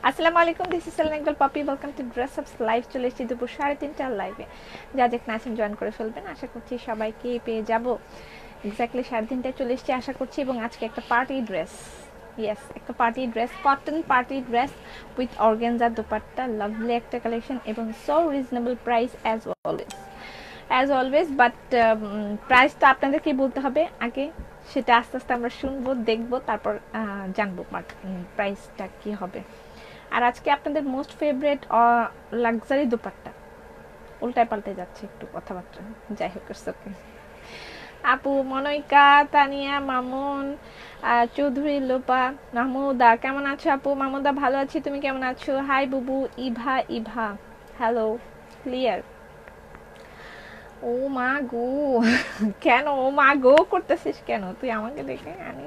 আসসালামু আলাইকুম, this is Selina Iqbal Popy. Welcome to dress ups live. চলে এসেছি দুপুর 3:30টার লাইভে। যা যেখানে আছেন জয়েন করে ফেলবেন। আশা করছি সবাইকে পেয়ে যাব। এক্স্যাক্টলি 3:30টায় চলে এসেছি আশা করছি। এবং আজকে একটা পার্টি ড্রেস, ইয়েস একটা party dress, cotton party dress with organza dupatta, lovely একটা কালেকশন এবং so reasonable price as always. But price তো আপনাদেরকে বলতে হবে আগে, সেটা আস্তে আস্তে আমরা শুনবো, দেখবো, তারপর জানবো প্রাইসটা কি হবে। আর আজকে আপনাদের মোস্ট ফেভারিট লাক্সারি দোপাট্টা, উল্টায় পাল্টে যাচ্ছে একটু কথাবার্তা, যাই হোক ওকে। আপু, মনইকা, তানিয়া, মামুন, চৌধুরী, লোপা, মাহমুদা কেমন আছো? আপু মাহমুদা ভালো আছি, তুমি কেমন আছো? হাই বুবু, ইভা হ্যালো, ক্লিয়ার। ও মা গো কেন ও মা গো করতেছিস কেন তুই আমাকে দেখে? আনি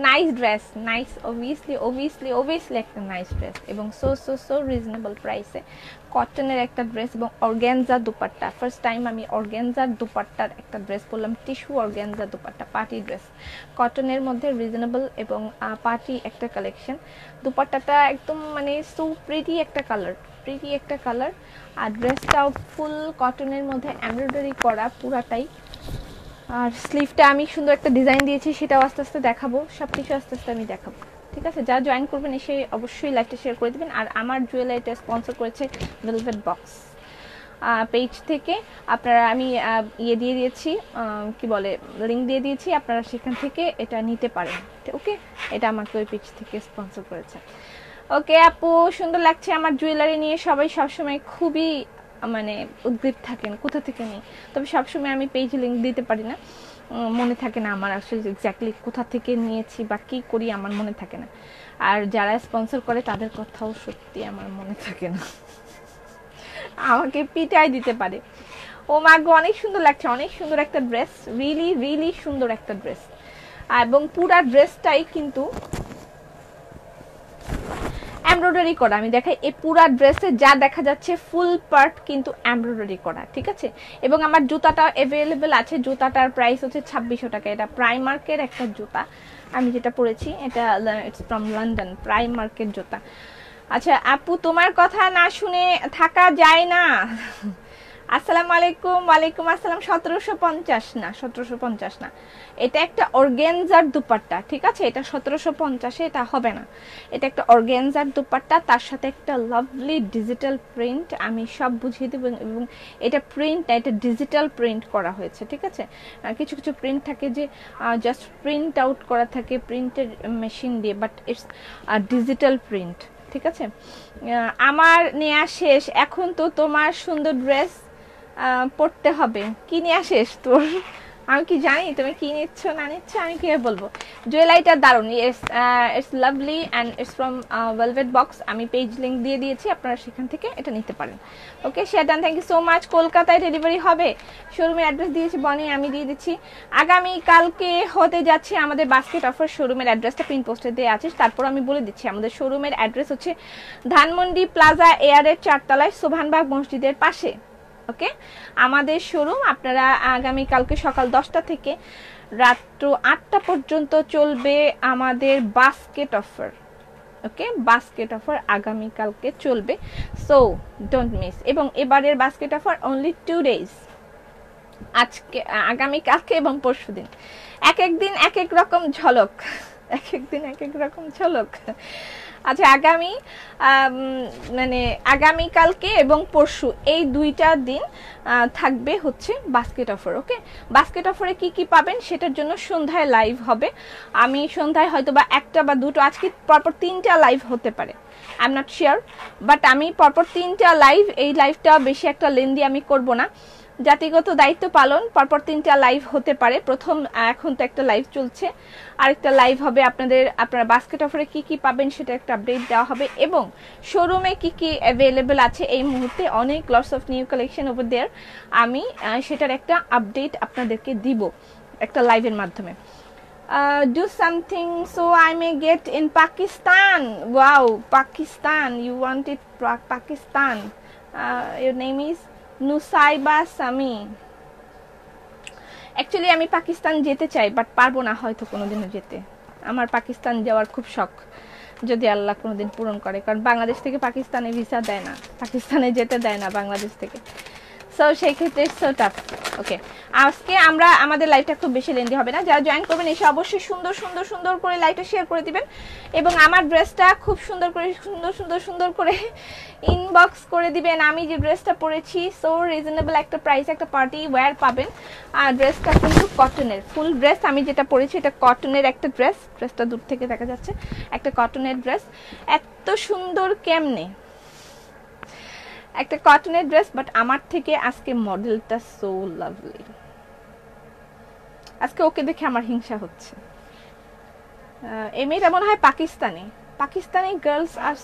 নাইস ড্রেস, নাইস, অবভিয়াসলি একটা নাইস ড্রেস এবং সো রিজনেবল প্রাইসে কটনের একটা ড্রেস এবং অর্গানজা দুপাট্টা। ফার্স্ট টাইম আমি অর্গানজার দুপাট্টার একটা ড্রেস পরলাম, tissue organza dupatta, party dress, কটনের মধ্যে রিজনেবল এবং পার্টি একটা কালেকশন। দুপাট্টাটা একদম মানে সো প্রিটি একটা কালার আর ড্রেসটাও ফুল কটনের মধ্যে এমব্রয়ডারি করা পুরাটাই। আর স্লিভটা আমি সুন্দর একটা ডিজাইন দিয়েছি, সেটাও আস্তে আস্তে দেখাবো, সব কিছু আস্তে আস্তে আমি দেখাবো, ঠিক আছে? যারা জয়েন করবেন এসে অবশ্যই লাইভটা শেয়ার করে দেবেন। আর আমার জুয়েলারিটা স্পন্সর করেছে ভেলভেট বক্স পেজ থেকে। আপনারা আমি ইয়ে দিয়ে দিয়েছি, কি বলে, লিঙ্ক দিয়ে দিয়েছি, আপনারা সেখান থেকে এটা নিতে পারেন। ওকে, এটা আমাকে ওই পেজ থেকে স্পন্সর করেছে। ওকে আপু, সুন্দর লাগছে আমার জুয়েলারি নিয়ে। সবাই সবসময় খুবই মানে উদ্গ্রীব থাকেন কোথা থেকে নিই, তবে সবসময় আমি পেজ লিঙ্ক দিতে পারি না, মনে থাকে না আমার আসলে এক্স্যাক্টলি কোথা থেকে নিয়েছি বা কী করি, আমার মনে থাকে না। আর যারা স্পন্সর করে তাদের কথাও সত্যি আমার মনে থাকে না, আমাকে পিটাই দিতে পারে। ও মা গো, অনেক সুন্দর লাগছে, অনেক সুন্দর একটা ড্রেস, রিয়েলি সুন্দর একটা ড্রেস। এবং পুরা ড্রেসটাই কিন্তু এমব্রয়ডারি করা। আমি দেখাই, এই পুরা ড্রেসে যা দেখা যাচ্ছে ফুল পার্ট কিন্তু এমব্রয়ডারি করা, ঠিক আছে? এবং আমার জুতাটা অ্যাভেলেবেল আছে, জুতাটার প্রাইস হচ্ছে 2600 টাকা। এটা প্রাইমার্কের একটা জুতা আমি যেটা পরেছি, এটা ইটস ফ্রম লন্ডন, প্রাইমার্কের জুতা। আচ্ছা আপু, তোমার কথা না শুনে থাকা যায় না। আসসালামু আলাইকুম। ওয়ালাইকুম আসসালাম। 1750 না, এটা একটা অর্গানজার দুপাট্টা, ঠিক আছে? এটা 1750-এ এটা হবে না। এটা একটা অর্গানজার দুপাট্টা, তার সাথে একটা লাভলি ডিজিটাল প্রিন্ট, আমি সব বুঝিয়ে দেবো। এবং এটা প্রিন্ট, এটা ডিজিটাল প্রিন্ট করা হয়েছে, ঠিক আছে? কিছু কিছু প্রিন্ট থাকে যে জাস্ট প্রিন্ট আউট করা থাকে প্রিন্টের মেশিন দিয়ে, বাট ইটস ডিজিটাল প্রিন্ট, ঠিক আছে? আমার নেওয়া শেষ, এখন তো তোমার সুন্দর ড্রেস পড়তে হবে। কি নিয়ে শেষ তোর? আমি কি জানি তুমি কি নিচ্ছ না নিচ্ছ, আমি কি বলবো? জুয়েলারিটা দারুণ, it's lovely and it's from velvet box. আমি পেজ লিঙ্ক দিয়ে দিয়েছি, আপনারা সেখান থেকে এটা নিতে পারেন। Okay, share done, thank you so much. কলকাতায় ডেলিভারি হবে, শোরুমের অ্যাড্রেস দিয়েছি বনি, আমি দিয়ে দিচ্ছি। আগামী কালকে হতে যাচ্ছে আমাদের বাস্কেট অফার, শোরুমের অ্যাড্রেসটা পিন পোস্টে দিয়ে আছে, তারপর আমি বলে দিচ্ছি। আমাদের শোরুমের অ্যাড্রেস হচ্ছে ধানমন্ডি প্লাজা এয়ারের 4তলায়, সোভানবাগ মসজিদের পাশে। ওকে, আমাদের শোরুম আপনারা আগামী কালকে সকাল 10টা থেকে রাত্র 8টা পর্যন্ত চলবে আমাদের বাস্কেট অফার। ওকে, বাস্কেট অফার আগামী কালকে চলবে, সো ডোন্ট মিস। এবং এবারের বাস্কেট অফার অনলি 2 ডেজ, আজকে, আগামী কালকে এবং পরশুদিন। এক এক দিন এক এক রকম ঝলক, এক এক দিন এক এক রকম ঝলক। আচ্ছা, মানে আগামীকালকে এবং পরশু এই দুইটা দিন থাকবে হচ্ছে বাস্কেট অফার। ওকে, বাস্কেট অফারে কি কি পাবেন সেটার জন্য সন্ধ্যায় লাইভ হবে। আমি সন্ধ্যায় হয়তো বা একটা বা দুটো, আজকে পরপর 3টা লাইভ হতে পারে, I am not sure, but আমি পরপর 3টা লাইভ, এই লাইভটা বেশি একটা লেন্দি আমি করব না, জাতিগত দায়িত্ব পালন, পরপর 3টা লাইভ হতে পারে। প্রথম এখন তো একটা লাইভ চলছে, আরেকটা লাইভ হবে আপনারা বাস্কেট অফারে কি কি পাবেন সেটা একটা আপডেট দেওয়া হবে, এবং শোরুমে কি কি অ্যাভেলেবেল আছে এই মুহূর্তে, অনেক lots of new collection over there, আমি সেটার একটা আপডেট আপনাদেরকে দিব একটা লাইভের মাধ্যমে। Do something so I may get in Pakistan. Wow, Pakistan, you want it Pakistan. Your name is Nusaiba Sami. Actually আমি পাকিস্তান যেতে চাই, বাট পারবো না হয়তো কোনোদিনও যেতে, আমার পাকিস্তান যাওয়ার খুব শখ। যদি আল্লাহ কোনোদিন পূরণ করে, কারণ বাংলাদেশ থেকে পাকিস্তানে ভিসা দেয় না, পাকিস্তানে যেতে দেয় না বাংলাদেশ থেকে। সো সেই ক্ষেত্রে সো টাফ। ওকে, আজকে আমরা আমাদের লাইভটা খুব বেশি লেন্দি হবে না, যারা জয়েন করবেন এসে অবশ্যই সুন্দর সুন্দর সুন্দর করে লাইভটা শেয়ার করে দিবেন, এবং আমার ড্রেসটা খুব সুন্দর করে সুন্দর করে ইনবক্স করে দিবেন। আমি যে ড্রেসটা পরেছি সো রিজনেবল একটা প্রাইস, একটা পার্টি ওয়্যার পাবেন। আর ড্রেসটা কিন্তু কটনের, ফুল ড্রেস আমি যেটা পরেছি এটা কটনের একটা ড্রেস, ড্রেসটা দূর থেকে দেখা যাচ্ছে, একটা কটনের ড্রেস। এত সুন্দর কেমনে একটা কটনের ড্রেস, বাট আমার থেকে আজকে মডেলটা সো লাভলি। আজকে ওকে দেখে আমার হিংসা হচ্ছে। এই মেয়েটা মনে হয় পাকিস্তানি, পাকিস্তানি গার্লস আর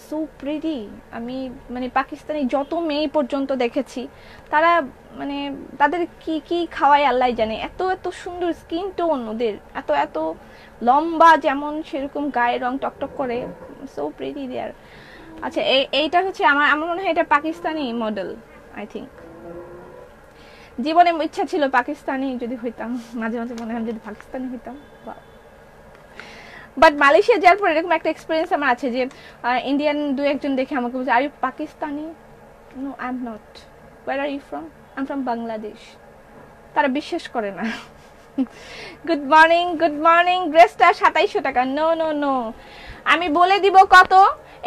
সো প্রিটি। আমি মানে পাকিস্তানি যত মেয়ে পর্যন্ত দেখেছি তারা মানে তাদের কি কি খাওয়ায় আল্লাহ জানে, এত এত সুন্দর স্কিন টোন ওদের, এত এত লম্বা যেমন সেরকম গায়ের রং টকটক করে, সো প্রিটি দেয়ার। আচ্ছা এইটা হচ্ছে আমার মনে হয় এটা পাকিস্তানি মডেল আই থিঙ্ক। জীবনে ইচ্ছা ছিল পাকিস্তানি যদি হইতাম, মাঝে মাঝে মনে হয় যদি পাকিস্তানি হইতাম। বাট মালয়েশিয়া যাওয়ার পর এরকম একটা এক্সপিরিয়েন্স আমার আছে যে ইন্ডিয়ান দু একজন দেখে আমাকে বলছে, are you Pakistani? No I am not. Where are you from? I am from Bangladesh. তারা বিশ্বাস করে না। Good morning. ড্রেসটা 2700 টাকা। নো নো নো, আমি বলে দিব কত।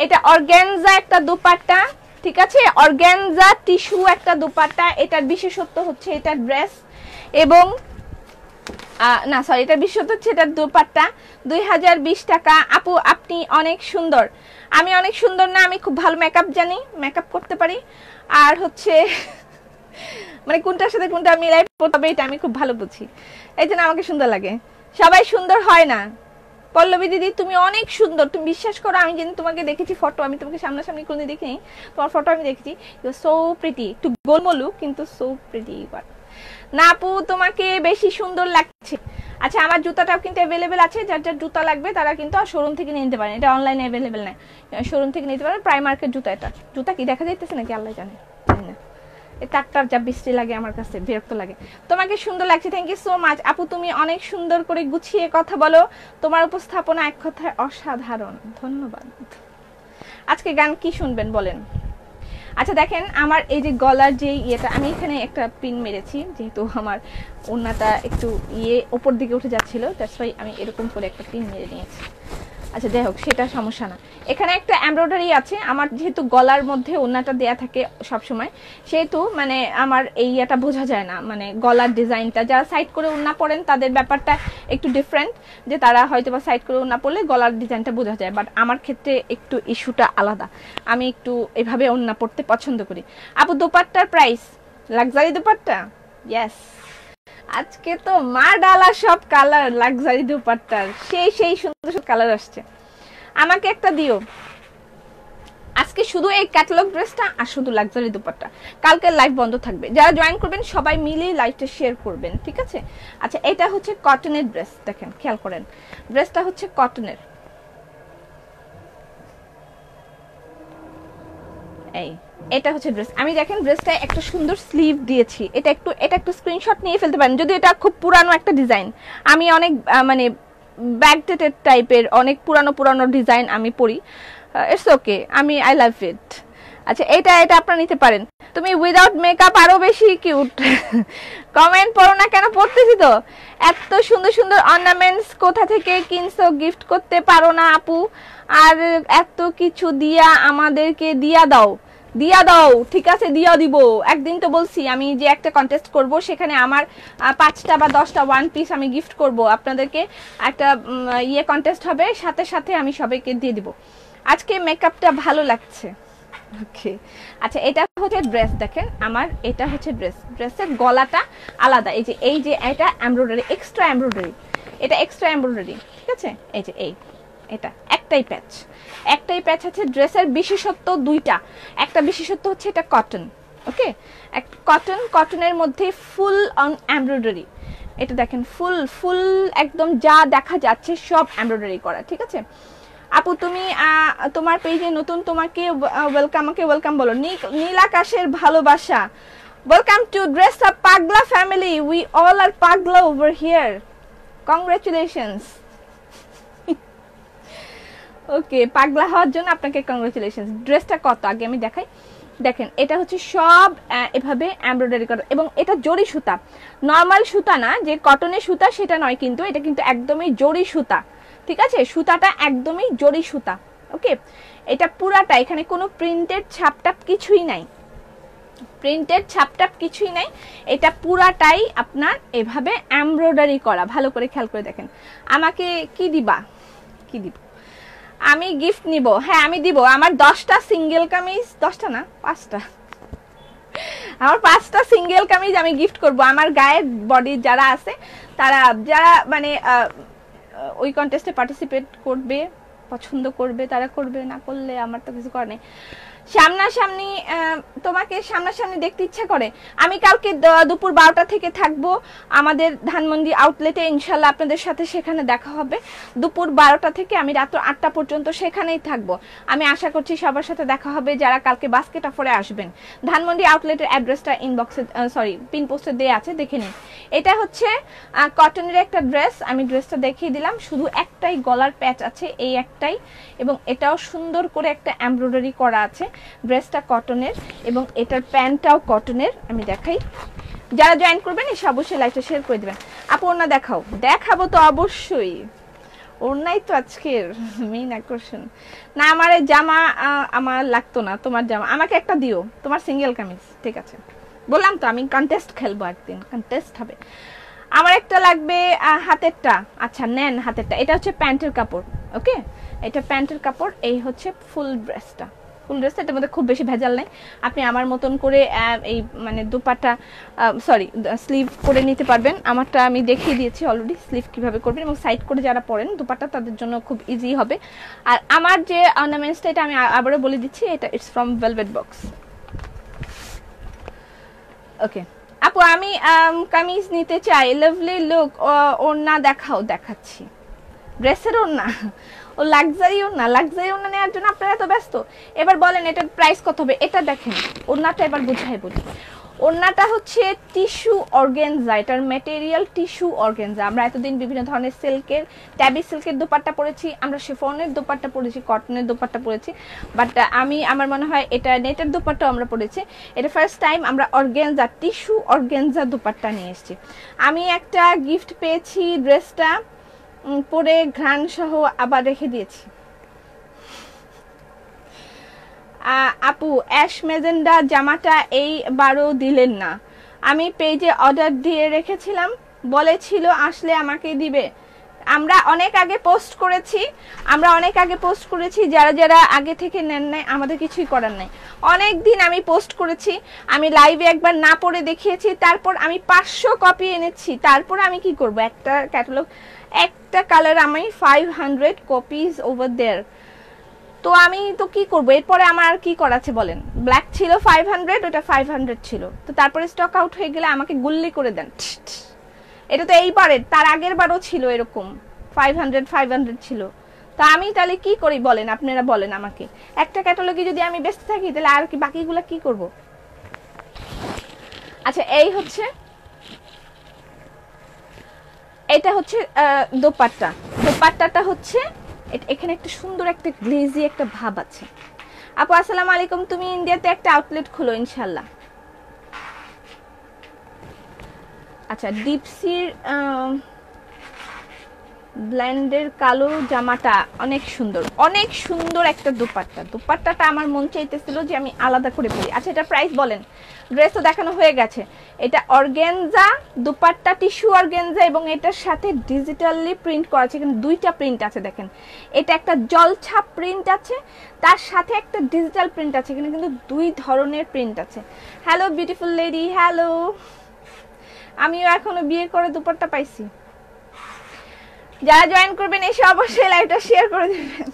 এটা অর্গানজা একটা দুপাট্টা, ঠিক আছে, অর্গানজা টিস্যু একটা দুপাট্টা। এটার বিশেষত্ব হচ্ছে এটা ড্রেস এবং না সরি এটা বিশেষত্ব হচ্ছে এটা দুপাট্টা। 2020 টাকা। আপু আপনি অনেক সুন্দর। আমি অনেক সুন্দর না, আমি খুব ভালো মেকআপ জানি, মেকআপ করতে পারি। আর হচ্ছে মানে কোনটার সাথে কোনটা মিলাই পড়তে হবে এটা আমি খুব ভালো বুঝি, এই জন্য আমাকে সুন্দর লাগে। সবাই সুন্দর হয় না। পল্লবী দিদি তুমি অনেক সুন্দর, তুমি বিশ্বাস করো আমি যেদিন তোমাকে দেখেছি ফটো, আমি তোমাকে সামনাসামনি কোনোদিন দেখিনি, তোমার ফটো আমি দেখেছি, ইউ আর সো প্রিটি, একটু গোলমলু কিন্তু সো প্রিটি। না আপু তোমাকে বেশি সুন্দর লাগছে। আচ্ছা আমার জুতাটাও কিন্তু অ্যাভেলেবেল আছে, যার যার জুতা লাগবে তারা কিন্তু শোরুম থেকে নিতে পারেন, এটা অনলাইনে অ্যাভেলেবেল না, শোরুম থেকে নিতে পারেন। প্রাইমার্কের জুতা, এটা জুতা কি দেখা যাইতেছে নাকি আল্লাহ জানে, জানি না। এই তারটার যা বৃষ্টি লাগে আমার কাছে বিরক্ত লাগে। তোমাকে সুন্দর লাগছে, থ্যাংক ইউ সো মাচ আপু, তুমি অনেক সুন্দর করে গুছিয়ে কথা বলো, তোমার উপস্থাপনা এক কথায় অসাধারণ, ধন্যবাদ। আজকে গান কি শুনবেন বলেন? আচ্ছা দেখেন আমার এই যে গলার যে ইয়েটা, আমি এখানে একটা পিন মেরেছি যেহেতু আমার ওড়নাটা একটু ওপর দিকে উঠে যাচ্ছিল, দ্যাটস ওয়াই আমি এরকম করে একটা পিন মেরে নিয়েছি। আচ্ছা যাই হোক সেটা সমস্যা না। এখানে একটা এমব্রয়ডারি আছে, আমার যেহেতু গলার মধ্যে ওড়নাটা দেয়া থাকে সবসময়, সেহেতু মানে আমার এই ইয়েটা বোঝা যায় না, মানে গলার ডিজাইনটা। যারা সাইড করে ওড়না পরেন তাদের ব্যাপারটা একটু ডিফারেন্ট, যে তারা হয়তো বা সাইড করে ওড়না পরলে গলার ডিজাইনটা বোঝা যায়, বাট আমার ক্ষেত্রে একটু ইস্যুটা আলাদা, আমি একটু এভাবে ওড়না পরতে পছন্দ করি। আপু দোপাট্টার প্রাইস? লাক্সারি দোপাট্টা? ইয়েস, আজকে তো মা ডালা সব কালার লাক্সারি দুপাট্টার, সেই সুন্দর সুন্দর কালার আসছে। আমাকে একটা দিও আজকে, শুধু এই ক্যাটালগ ড্রেসটা আর শুধু লাক্সারি দুপাট্টা। কালকে লাইভ বন্ধ থাকবে, যারা জয়েন করবেন সবাই মিলে লাইভটা শেয়ার করবেন, ঠিক আছে? আচ্ছা এটা হচ্ছে কটনের ড্রেস, দেখেন খেয়াল করেন ড্রেসটা হচ্ছে কটনের। এই এটা হচ্ছে ড্রেস, আমি দেখেন ড্রেসটা একটা সুন্দর স্লিভ দিয়েছি, এটা একটু স্ক্রিনশট নিয়ে ফেলতে পারেন, যদি এটা খুব পুরানো একটা ডিজাইন। আমি অনেক মানে ব্যাকডেটেড টাইপের অনেক পুরানো ডিজাইন আমি পরি, ইটস ওকে, আই লাভ ইট। আচ্ছা এটা আপনারা নিতে পারেন। তুমি উইদাউট মেকআপ আরো বেশি কিউট। কমেন্ট পড়ো না কেন? পড়তেছি তো। এত সুন্দর সুন্দর অর্নামেন্টস কোথা থেকে কিনছো? গিফট করতে পারো না আপু? আর এত কিছু দিয়া আমাদেরকে দিয়া দাও, ঠিক আছে দিয়া দিব। একদিন তো বলছি আমি যে একটা কন্টেস্ট করব, সেখানে আমার 5টা বা 10টা ওয়ান পিস আমি গিফট করব আপনাদেরকে, একটা কন্টেস্ট হবে, সাথে সাথে আমি সবাইকে দিয়ে দিব। আজকে মেকআপটা ভালো লাগছে। ওকে আচ্ছা এটা হচ্ছে ড্রেস, দেখেন আমার এটা হচ্ছে ড্রেসের গলাটা আলাদা, এই যে এটা এমব্রয়ডারি, এক্সট্রা এমব্রয়ডারি, ঠিক আছে? এই যে এটা একটাই প্যাচ আছে। ড্রেসের বিশেষত্ব দুইটা, একটা বিশেষত্ব হচ্ছে এটা কটন, ওকে, কটনের মধ্যে ফুল অন এমব্রয়ডারি। এটা দেখেন ফুল একদম যা দেখা যাচ্ছে সব এমব্রয়ডারি করা, ঠিক আছে? আপু তুমি তোমার পেজে নতুন, তোমাকে ওয়েলকাম বলো। নীল আকাশের ভালোবাসা, ওয়েলকাম টু ড্রেস আপ পাগলা ফ্যামিলি, উই অল আর পাগলা ওভার হিয়ার, কংগ্রাচুলেশনস। ওকে, পাগলা হওয়ার জন্য আপনাকে কংগ্রেচুলেশনস। ড্রেসটা কত আগে আমি দেখাই। দেখেন এটা হচ্ছে সব এভাবে এমব্রয়ডারি করা, এবং এটা জরি সুতা, নর্মাল সুতা না যে কটনের সুতা সেটা নয়, কিন্তু এটা কিন্তু একদমই জরি সুতা, ঠিক আছে? সুতাটা একদমই জরি সুতা। ওকে, এটা পুরাটা, এখানে কোনো প্রিন্টেড ছাপটাপ কিছুই নাই, প্রিন্টেড ছাপটাপ কিছুই নাই, এটা পুরাটাই আপনার এভাবে এমব্রয়ডারি করা। ভালো করে খেয়াল করে দেখেন। আমাকে কি দিবা, কি দিব? আমি গিফট নিব, হ্যাঁ আমি দিব। আমার 10টা সিঙ্গেল কামিজ, 10টা না 5টা, আমার 5টা সিঙ্গেল কামিজ আমি গিফট করব আমার গায়ের বডি যারা আছে, তারা যারা মানে ওই কন্টেস্টে পার্টিসিপেট করবে, পছন্দ করবে তারা করবে, না করলে আমার তো কিছু করার নেই। সামনাসামনি তোমাকে সামনাসামনি দেখতে ইচ্ছা করে। আমি কালকে দুপুর 12টা থেকে থাকবো আমাদের ধানমন্ডি আউটলেটে, ইনশাল্লাহ আপনাদের সাথে সেখানে দেখা হবে। দুপুর 12টা থেকে আমি রাত 8টা পর্যন্ত সেখানেই থাকবো। আমি আশা করছি সবার সাথে দেখা হবে যারা কালকে বাস্কেট অফারে আসবেন। ধানমন্ডি আউটলেটের অ্যাড্রেসটা ইনবক্সে সরি পিন পোস্টে দেওয়া আছে, দেখে নিন। এটা হচ্ছে কটনের একটা ড্রেস, আমি ড্রেসটা দেখিয়ে দিলাম। শুধু একটাই গলার প্যাচ আছে, এই একটাই, এবং এটাও সুন্দর করে একটা এমব্রয়ডারি করা আছে। ড্রেসটা কটনের এবং এটার প্যান্টটাও কটনের। আমি দেখাই, যারা জয়েন করবেন এসে অবশ্যই লাইভটা শেয়ার করে দেবেন। আপু ওড়না দেখাও। দেখাবো তো অবশ্যই, ওড়নাই তো আজকের মেইন আকর্ষণ। না আমার জামা আমার লাগতো না, তোমার জামা আমাকে একটা দিও, তোমার সিঙ্গেল কামিজ, ঠিক আছে? বললাম তো আমি কন্টেস্ট খেলবো, একদিন কন্টেস্ট হবে। আমার একটা লাগবে হাতেরটা, আচ্ছা নেন হাতেরটা। এটা হচ্ছে প্যান্টের কাপড়, ওকে এটা প্যান্টের কাপড়। এই হচ্ছে ফুল ড্রেসটা, ফুল ড্রেসটা, এটার মধ্যে খুব বেশি ভেজাল নাই। আপনি আমার মতন করে এই মানে দুপাটা সরি স্লিভ করে নিতে পারবেন। আমারটা আমি দেখিয়ে দিয়েছি অলরেডি স্লিভ কিভাবে করবেন, এবং সাইড করে যারা পরেন দুপাটা তাদের জন্য খুব ইজি হবে। আর আমার যে অর্নামেন্টসটা এটা আমি আবারও বলে দিচ্ছি, এটা ইটস ফ্রম ভেলভেট বক্স। ওকে আপু আমি কামিজ নিতে চাই, লাভলি লুক, ওড়না দেখাও। দেখাচ্ছি, ড্রেসের ওড়না, ও লাক্সারি ওড়না, লাক্সারি ওড়না নেওয়ার জন্য আপনারা এত ব্যস্ত। এবার বলেন এটার প্রাইস কত হবে? এটা দেখেন ওড়নাটা এবার বুঝাই বলি। ওড়নাটা হচ্ছে টিস্যু অর্গানজা, এটার ম্যাটেরিয়াল টিস্যু অর্গানজা। আমরা এতদিন বিভিন্ন ধরনের সিল্কের, ট্যাবি সিল্কের দোপাট্টা পরেছি, আমরা শিফনের দোপাট্টা পরেছি, কটনের দোপাট্টা পরেছি, বাট আমার মনে হয় এটা নেটের দোপাট্টাও আমরা পরেছি। এটা ফার্স্ট টাইম আমরা অর্গানজা, টিস্যু অর্গানজা দোপাট্টা নিয়ে এসেছি। আমি একটা গিফট পেয়েছি, ড্রেসটা পরে ঘ্রাণ সহ আবার রেখে দিয়েছি। আপু অ্যাশ মেজেন্ডা জামাটা এইবারও দিলেন না। আমি পেজে অর্ডার দিয়ে রেখেছিলাম, বলেছিল আসলে আমাকে দিবে। আমরা অনেক আগে পোস্ট করেছি, যারা যারা আগে থেকে নেন নাই আমাদের কিছুই করার নাই। অনেক দিন আমি পোস্ট করেছি, আমি লাইভে একবার না পড়ে দেখিয়েছি, তারপর আমি 500 কপি এনেছি। তারপর আমি কি করব? একটা ক্যাটালগ, একটা কালার আমি 500 কপিজ ওভার দেয়ার। তো আমি তো কি করব? এরপরে আমার আর কি করাছে বলেন? ব্ল্যাক ছিল 500, ওটা 500 ছিল, তো তারপরে স্টক আউট হয়ে গেলে আমাকে গুল্লি করে দেন। এটা তো এইবারের, তার আগের বারও ছিল এরকম 500 ছিল। তো আমি তাহলে কি করি বলেন? আপনারা বলেন আমাকে। একটা ক্যাটালগে যদি আমি ব্যস্ত থাকি তাহলে আর কি বাকিগুলো কি করব? আচ্ছা এই হচ্ছে, এটা হচ্ছে দোপাট্টা। দোপাট্টাটা হচ্ছে এখানে একটা সুন্দর একটা গ্লেজি একটা ভাব আছে। আপু আসসালামু আলাইকুম, তুমি ইন্ডিয়াতে একটা আউটলেট খুলো ইনশাল্লাহ। আচ্ছা ডিপসির ব্ল্যান্ডের কালো জামাটা অনেক সুন্দর, অনেক সুন্দর একটা দোপাট্টা। দোপাট্টাটা আমার মন চাইতেছিল যে আমি আলাদা করে পরি। আচ্ছা এটা প্রাইস বলেন? ড্রেস তো দেখানো হয়ে গেছে। এটা অর্গানজা দোপাট্টা, টিস্যু অর্গানজা, এবং এটার সাথে ডিজিটালি প্রিন্ট করা আছে। এখানে দুইটা প্রিন্ট আছে দেখেন, এটা একটা জলছাপ প্রিন্ট আছে, তার সাথে একটা ডিজিটাল প্রিন্ট আছে। এখানে কিন্তু দুই ধরনের প্রিন্ট আছে। Hello beautiful lady, hello. আমিও এখনো বিয়ে করে দোপাট্টা পাইছি। যারা জয়েন করবেন এসে অবশ্যই লাইভটা শেয়ার করে দেবেন।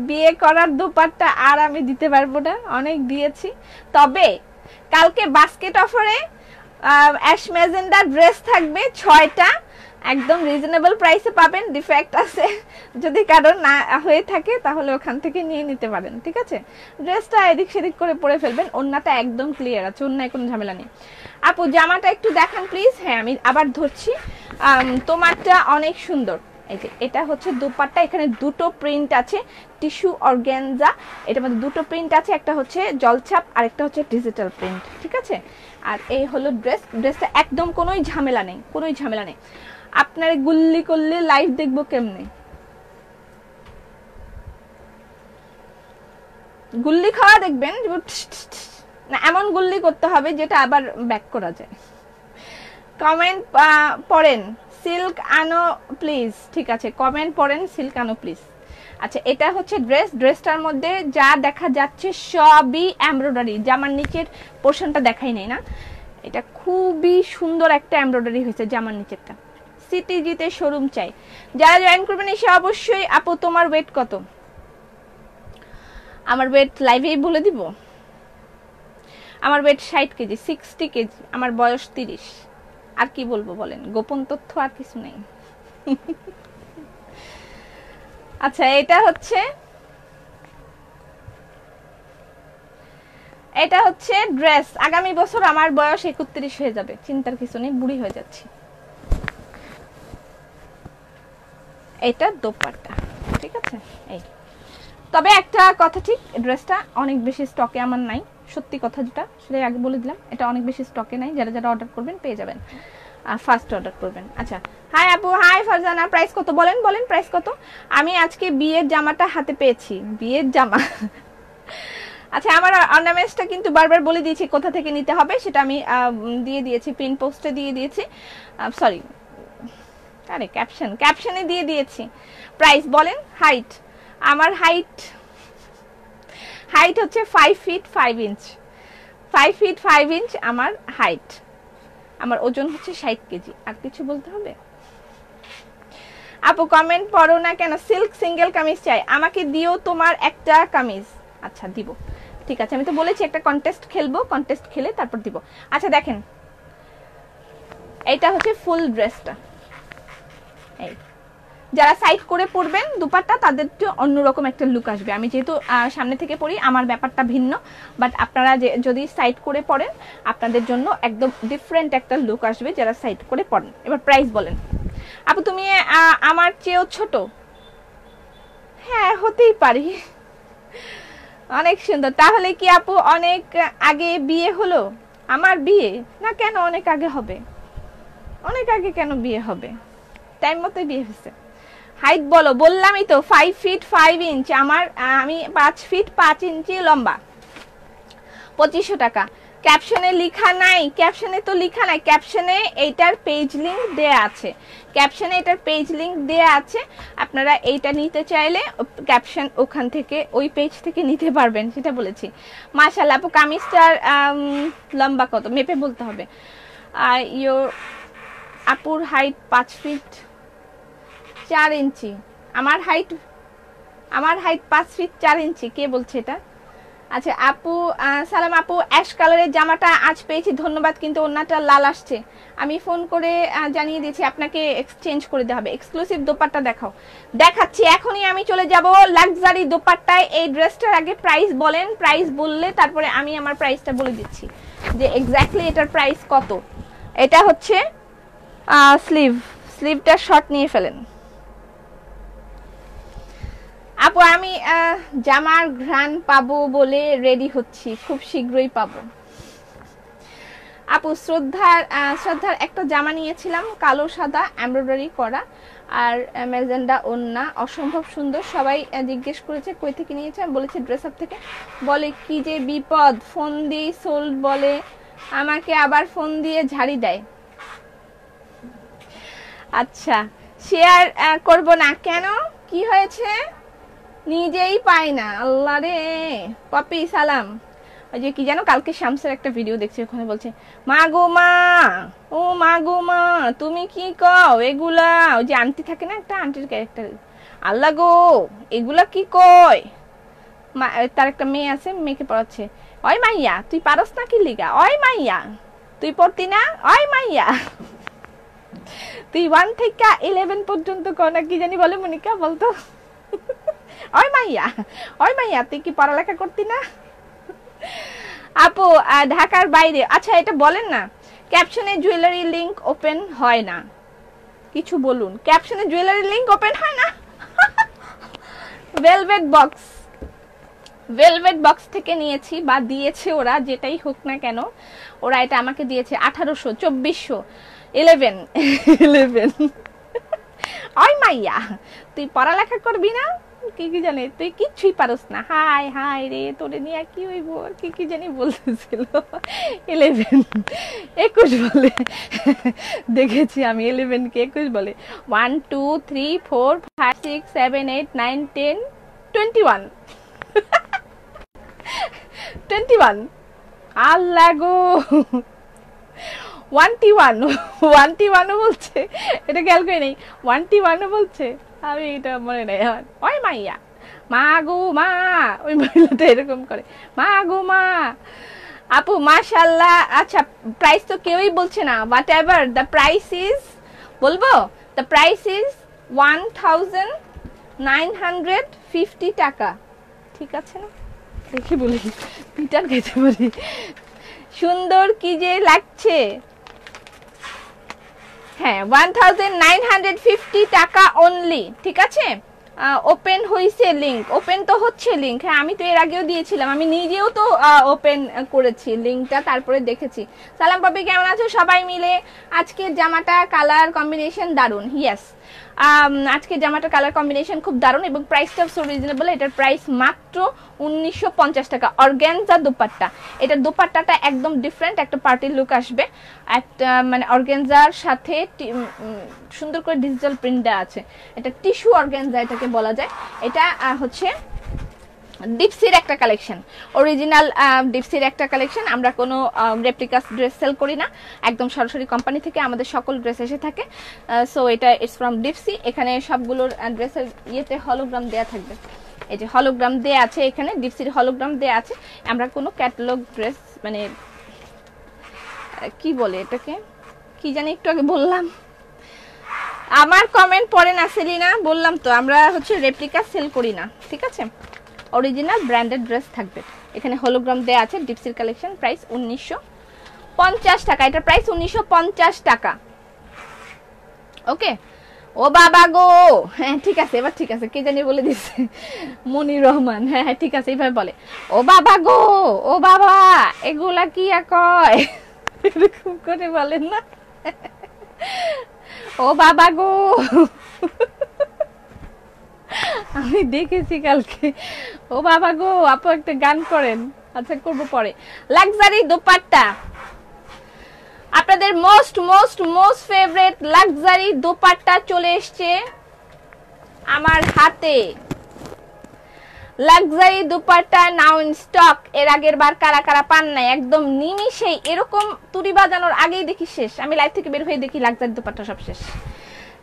বিয়ে করার দোপাট্টা আর আমি দিতে পারবো না, অনেক দিয়েছি। তবে কালকে বাস্কেট অফারে অ্যাশ ম্যাজেন্ডা ড্রেস থাকবে 6টা, একদম রিজনেবল প্রাইসে পাবেন। ডিফেক্ট আছে, যদি কারোর না হয়ে থাকে তাহলে ওখান থেকে নিয়ে নিতে পারেন, ঠিক আছে? ড্রেসটা এদিক সেদিক করে পরে ফেলবেন, ওড়নাটা একদম ক্লিয়ার আছে, ওড়নায় কোনো ঝামেলা নেই। আপু জামাটা একটু দেখান প্লিজ। হ্যাঁ আমি আবার ধরছি, তোমারটা অনেক সুন্দর, এই যে এটা হচ্ছে দুপাট্টা, এখানে দুটো প্রিন্ট আছে, টিস্যু অর্গানজা, এটার মধ্যে দুটো প্রিন্ট আছে, একটা হচ্ছে জলছাপ আর একটা হচ্ছে ডিজিটাল প্রিন্ট, ঠিক আছে। আর এই হলো ড্রেসটা একদম কোনোই ঝামেলা নেই, কোনোই ঝামেলা নেই। আপনার গুল্লি করলে লাইভ দেখবো কেমনে? গুল্লি খাওয়া দেখবেন না, এমন গুল্লি করতে হবে যেটা আবার ব্যাক করা যায়। কমেন্ট পড়েন সিল্ক আনো প্লিজ, ঠিক আছে, কমেন্ট পড়েন সিল্ক আনো প্লিজ। আচ্ছা এটা হচ্ছে ড্রেসটার মধ্যে যা দেখা যাচ্ছে সবই এমব্রয়ডারি, জামার নিচের পোর্শনটা দেখাই নেই না, এটা খুবই সুন্দর একটা এমব্রয়ডারি হয়েছে জামার নিচেরটা। সিটিজিতে শোরুম চাই, যারা জয়েন করবেন এসে অবশ্যই। আপু তোমার ওয়েট কত? আমার ওয়েট লাইভেই বলে দিব। আমার ওয়েট 60 কেজি, 60 কেজি, আমার বয়স 30। আর কি বলবো বলেন, গোপন তথ্য আর কিছু নেই। আচ্ছা এটা হচ্ছে ড্রেস। আগামী বছর আমার বয়স 31 হয়ে যাবে, চিন্তার কিছু নেই, বুড়ি হয়ে যাচ্ছি। এটা দোপাট্টা, ঠিক আছে। এই তবে একটা কথা ঠিক, ড্রেসটা অনেক বেশি স্টকে আমার নাই, সত্যি কথা যেটা সেটাই আগে বলে দিলাম, এটা অনেক বেশি স্টকে নাই। যারা যারা অর্ডার করবেন পেয়ে যাবেন, ফার্স্ট অর্ডার করবেন। আচ্ছা হাই আপু, হাই ফারজানা, প্রাইস কত বলেন, বলেন প্রাইস কত? আমি আজকে বিয়ের জামাটা হাতে পেয়েছি, বিয়ের জামা। আচ্ছা আমার অর্নামেন্টসটা কিন্তু বারবার বলে দিয়েছি কোথা থেকে নিতে হবে, সেটা আমি দিয়ে দিয়েছি, পিন পোস্টে দিয়ে দিয়েছি, সরি আরে ক্যাপশনে দিয়ে দিয়েছি। প্রাইস বলেন। হাইট, আমার হাইট হচ্ছে 5 ফিট 5 ইঞ্চ, 5 ফিট 5 ইঞ্চ আমার হাইট। আমার ওজন হচ্ছে 60 কেজি। আর কিছু বলতে হবে? আপু কমেন্ট পড়ো না কেন? সিল্ক সিঙ্গেল কামিজ চাই, আমাকে দিও তোমার একটা কামিজ। আচ্ছা দিব, ঠিক আছে, আমি তো বলেছি একটা কন্টেস্ট খেলবো, কন্টেস্ট খেলে তারপর দিব। আচ্ছা দেখেন এইটা হচ্ছে ফুল ড্রেসটা, এই যারা সাইড করে পরবেন দুপাট্টা তাদের তো অন্যরকম একটা লুক আসবে। আমি যেহেতু সামনে থেকে পরি আমার ব্যাপারটা ভিন্ন, বাট আপনারা যদি সাইড করে পরেন আপনাদের জন্য একদম ডিফারেন্ট একটা লুক আসবে যারা সাইড করে পরেন। এবার প্রাইস বলেন। আপু তুমি আমার চেয়েও ছোট? হ্যাঁ হতেই পারি। অনেক সুন্দর। তাহলে কি আপু অনেক আগে বিয়ে হলো? আমার বিয়ে না, কেন অনেক আগে হবে? অনেক আগে কেন বিয়ে হবে? টাইম মতোই বিয়ে হয়েছে। হাইট বলো, বললামই তো 5 ফিট 5 ইঞ্চ আমার, আমি 5 ফিট 5 ইঞ্চি লম্বা। 2500 টাকা। ক্যাপশনে লেখা নাই, ক্যাপশনে তো লেখা নাই, ক্যাপশনে এইটার পেজ লিংক দেয়া আছে, ক্যাপশনে এটার পেজ লিংক দেয়া আছে। আপনারা এইটা নিতে চাইলে ক্যাপশন ওখান থেকে ওই পেজ থেকে নিতে পারবেন, সেটা বলেছি। মাশাআল্লাহ আপু কামিজটার লম্বা কত মেপে বলতে হবে। আপুর হাইট 5 ফিট 4 ইঞ্চি, আমার হাইট 5 ফিট 4 ইঞ্চি। কে বলছে এটা? আচ্ছা আপু সালাম আপু, অ্যাশ কালারের জামাটা আজ পেয়েছি, ধন্যবাদ, কিন্তু ওন্নাটা লাল আসছে। আমি ফোন করে জানিয়ে দিয়েছি আপনাকে এক্সচেঞ্জ করে দেওয়া হবে। এক্সক্লুসিভ দোপাট্টা দেখাও, দেখাচ্ছি এখনই। আমি চলে যাব লাক্সারি দোপাট্টায়। এই ড্রেসটার আগে প্রাইস বলেন, প্রাইস বললে তারপরে আমি আমার প্রাইসটা বলে দিচ্ছি যে এক্স্যাক্টলি এটার প্রাইস কত। এটা হচ্ছে স্লিভটা শর্ট নিয়ে ফেলেন। আপু আমি জামার ঘ্রাণ পাবো বলে রেডি হচ্ছি, খুব শীঘ্রই পাবো। আপু শ্রদ্ধার একটা জামা নিয়েছিলাম, কালো সাদা এমব্রয়ডারি করা আর ম্যাজেন্ডা ওন্না, অসম্ভব সুন্দর। সবাই জিজ্ঞেস করেছে কই থেকে নিয়েছে, আমি বলেছি ড্রেস আপ থেকে। বলে কি যে বিপদ, ফোন দিয়ে সোল্ড বলে, আমাকে আবার ফোন দিয়ে ঝাড়ি দেয়। আচ্ছা শেয়ার করব না কেন, কি হয়েছে? নিজেই পাই না, আল্লাহ রে। পপি সালাম। ওই যে কি জানো, কালকে শামসের একটা ভিডিও দেখছি, ওখানে বলছে মা গো মা, ও মা গো মা তুমি কি কও এগুলা। ওই যে আন্টি থাকে না, একটা আন্টির ক্যারেক্টার, আল্লাহ গো এগুলা কি কয়। তার একটা মেয়ে আছে, মেয়েকে পড়াচ্ছে, ওই মাইয়া তুই পারস না কি লিগা, ওই মাইয়া তুই পড়তি না, ওই মাইয়া তুই 1 থেকে 11 পর্যন্ত কর না, কি জানি বলে মনিকা বলতো। ওই মাইয়া তুই কি পড়ালেখা করতি না। আপু ঢাকার বাইরে, আচ্ছা এটা বলেন না, ক্যাপশনে জুয়েলারি লিংক ওপেন হয় না। কিছু বলুন। ক্যাপশনে জুয়েলারি লিংক ওপেন হয় না। ভেলভেট বক্স, ভেলভেট বক্স থেকে নিয়েছি বা দিয়েছে ওরা, যেটাই হোক না কেন ওরা এটা আমাকে দিয়েছে 1800 2400 11 ওই মাইয়া তুই পড়ালেখা করবি না, কি কি জানে তুই কিচ্ছুই পারস না, হাই হাই রে তোরে নিয়ে কি হইব, কি কি জানি বলতেছিল। 21 বলে, দেখেছি আমি 11 কে 21 বলে। 1 2 3 4 5 6 7 8 9 10 21 21 আল্লাহ গো 21 বলছে, এটা খেয়াল করে নেই। 21 বলছে, আমি এটা মনে নেই। ওই মাইয়া মা গো মা, ওই মহিলাটা এরকম করে, মা গো মা। আপু মাশাআল্লাহ। আচ্ছা প্রাইস তো কেউই বলছে না, what ever the price is, বলবো দ্য প্রাইস ইজ 1950 টাকা, ঠিক আছে না? দেখি বলি পিটার খেতে পারি। সুন্দর কি যে লাগছে। হ্যাঁ 1950 টাকা অনলি, ঠিক আছে। ওপেন হইছে লিংক, ওপেন তো হচ্ছে লিংক। হ্যাঁ আমি তো এর আগেও দিয়েছিলাম, আমি নিজেও তো ওপেন করেছি লিংকটা, তারপরে দেখেছি। সালাম পাপি কেমন আছো? সবাই মিলে আজকের জামাটা কালার কম্বিনেশন দারুন। ইয়েস আজকের জামাটার কালার কম্বিনেশন খুব দারুন এবং প্রাইসটা সো রিজনেবল। এটার প্রাইস মাত্র 1950 টাকা। অর্গানজা দোপাট্টা, এটার দোপাট্টাটা একদম ডিফারেন্ট, একটা পার্টি লুক আসবে। একটা মানে অর্গানজার সাথে সুন্দর করে ডিজিটাল প্রিন্ট দেওয়া আছে। এটা টিস্যু অর্গানজা এটাকে বলা যায়। এটা হচ্ছে ডিপসির একটা কালেকশন, অরিজিনাল ডিপসির একটা কালেকশন। আমরা কোনো রেপ্লিকা ড্রেস সেল করি না, একদম সরাসরি কোম্পানি থেকে আমাদের সকল ড্রেস এসে থাকে। সো এটা ইটস ফ্রম ডিপসি। এখানে সবগুলোর ড্রেসের ইয়েতে হলোগ্রাম দেয়া থাকবে, এই যে হলোগ্রাম দেয়া আছে, এখানে ডিপসির হলোগ্রাম দেয়া আছে। আমরা কোনো ক্যাটালগ ড্রেস মানে কি বলে এটাকে, কি জানি একটু আগে বললাম, আমার কমেন্ট পড়ে না সেলিনা, বললাম তো আমরা হচ্ছে রেপ্লিকা সেল করি না, ঠিক আছে। অরিজিনাল ব্র্যান্ডেড ড্রেস থাকবে। এখানে হলোগ্রাম দেয়া আছে, ডিপসির কালেকশন, প্রাইস 1950 টাকা। এটা প্রাইস 1950 টাকা। ওকে ও বাবা গো, হ্যাঁ ঠিক আছে, এবার ঠিক আছে, কে জানি বলে দিচ্ছে মনির রহমান। হ্যাঁ হ্যাঁ ঠিক আছে, এইভাবে বলে, ও বাবা গো, ও বাবা এগুলা কি কয়, এরকম করে বলেন না, ও বাবা গো। আমি দেখেছি কালকে, ও বাবা গো। আপু একটা গান করেন। আচ্ছা করবো পরে। লাক্সারি দোপাট্টা, আপনাদের most most most favourite luxury dupatta চলে এসছে আমার হাতে। Luxury dupatta now in stock. এর আগের বার কারা কারা পান নাই, একদম নিমিশেই এরকম তুড়ি বাজানোর আগেই দেখি শেষ। আমি লাইভ থেকে বের হয়ে দেখি লাক্সারি দোপাট্টা সব শেষ।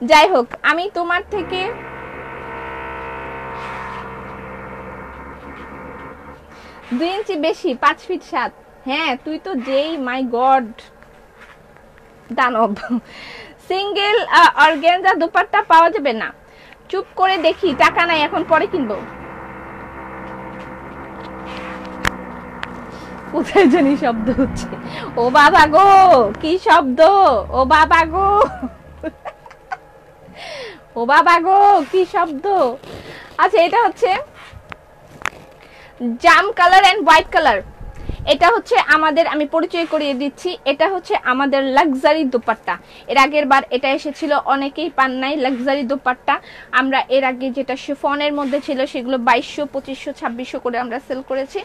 যাই হোক, আমি তোমার থেকে 2 ইঞ্চি বেশি, 5 ফিট 7। হ্যাঁ তুই তো যেই, মাই গড দানব। সিঙ্গেল অর্গানজা দোপাট্টা পাওয়া যাবে না, চুপ করে দেখি, টাকা নাই এখন, পরে কিনবো। কোথায় জানি শব্দ হচ্ছে, ও বাবা গো কি শব্দ, ও বাবা গো, ও বাবা গো কি শব্দ। আচ্ছা এটা হচ্ছে জাম কালার এন্ড হোয়াইট কালার। এটা হচ্ছে আমাদের, আমি পরিচয় করিয়ে দিচ্ছি, এটা হচ্ছে আমাদের লাক্সারি দোপাট্টা। এর আগের বার এটা এসেছিল, অনেকেই পান নাই লাক্সারি দোপাট্টা। আমরা এর আগে যেটা শিফনের মধ্যে ছিল সেগুলো 2200 2500 2600 করে আমরা সেল করেছি,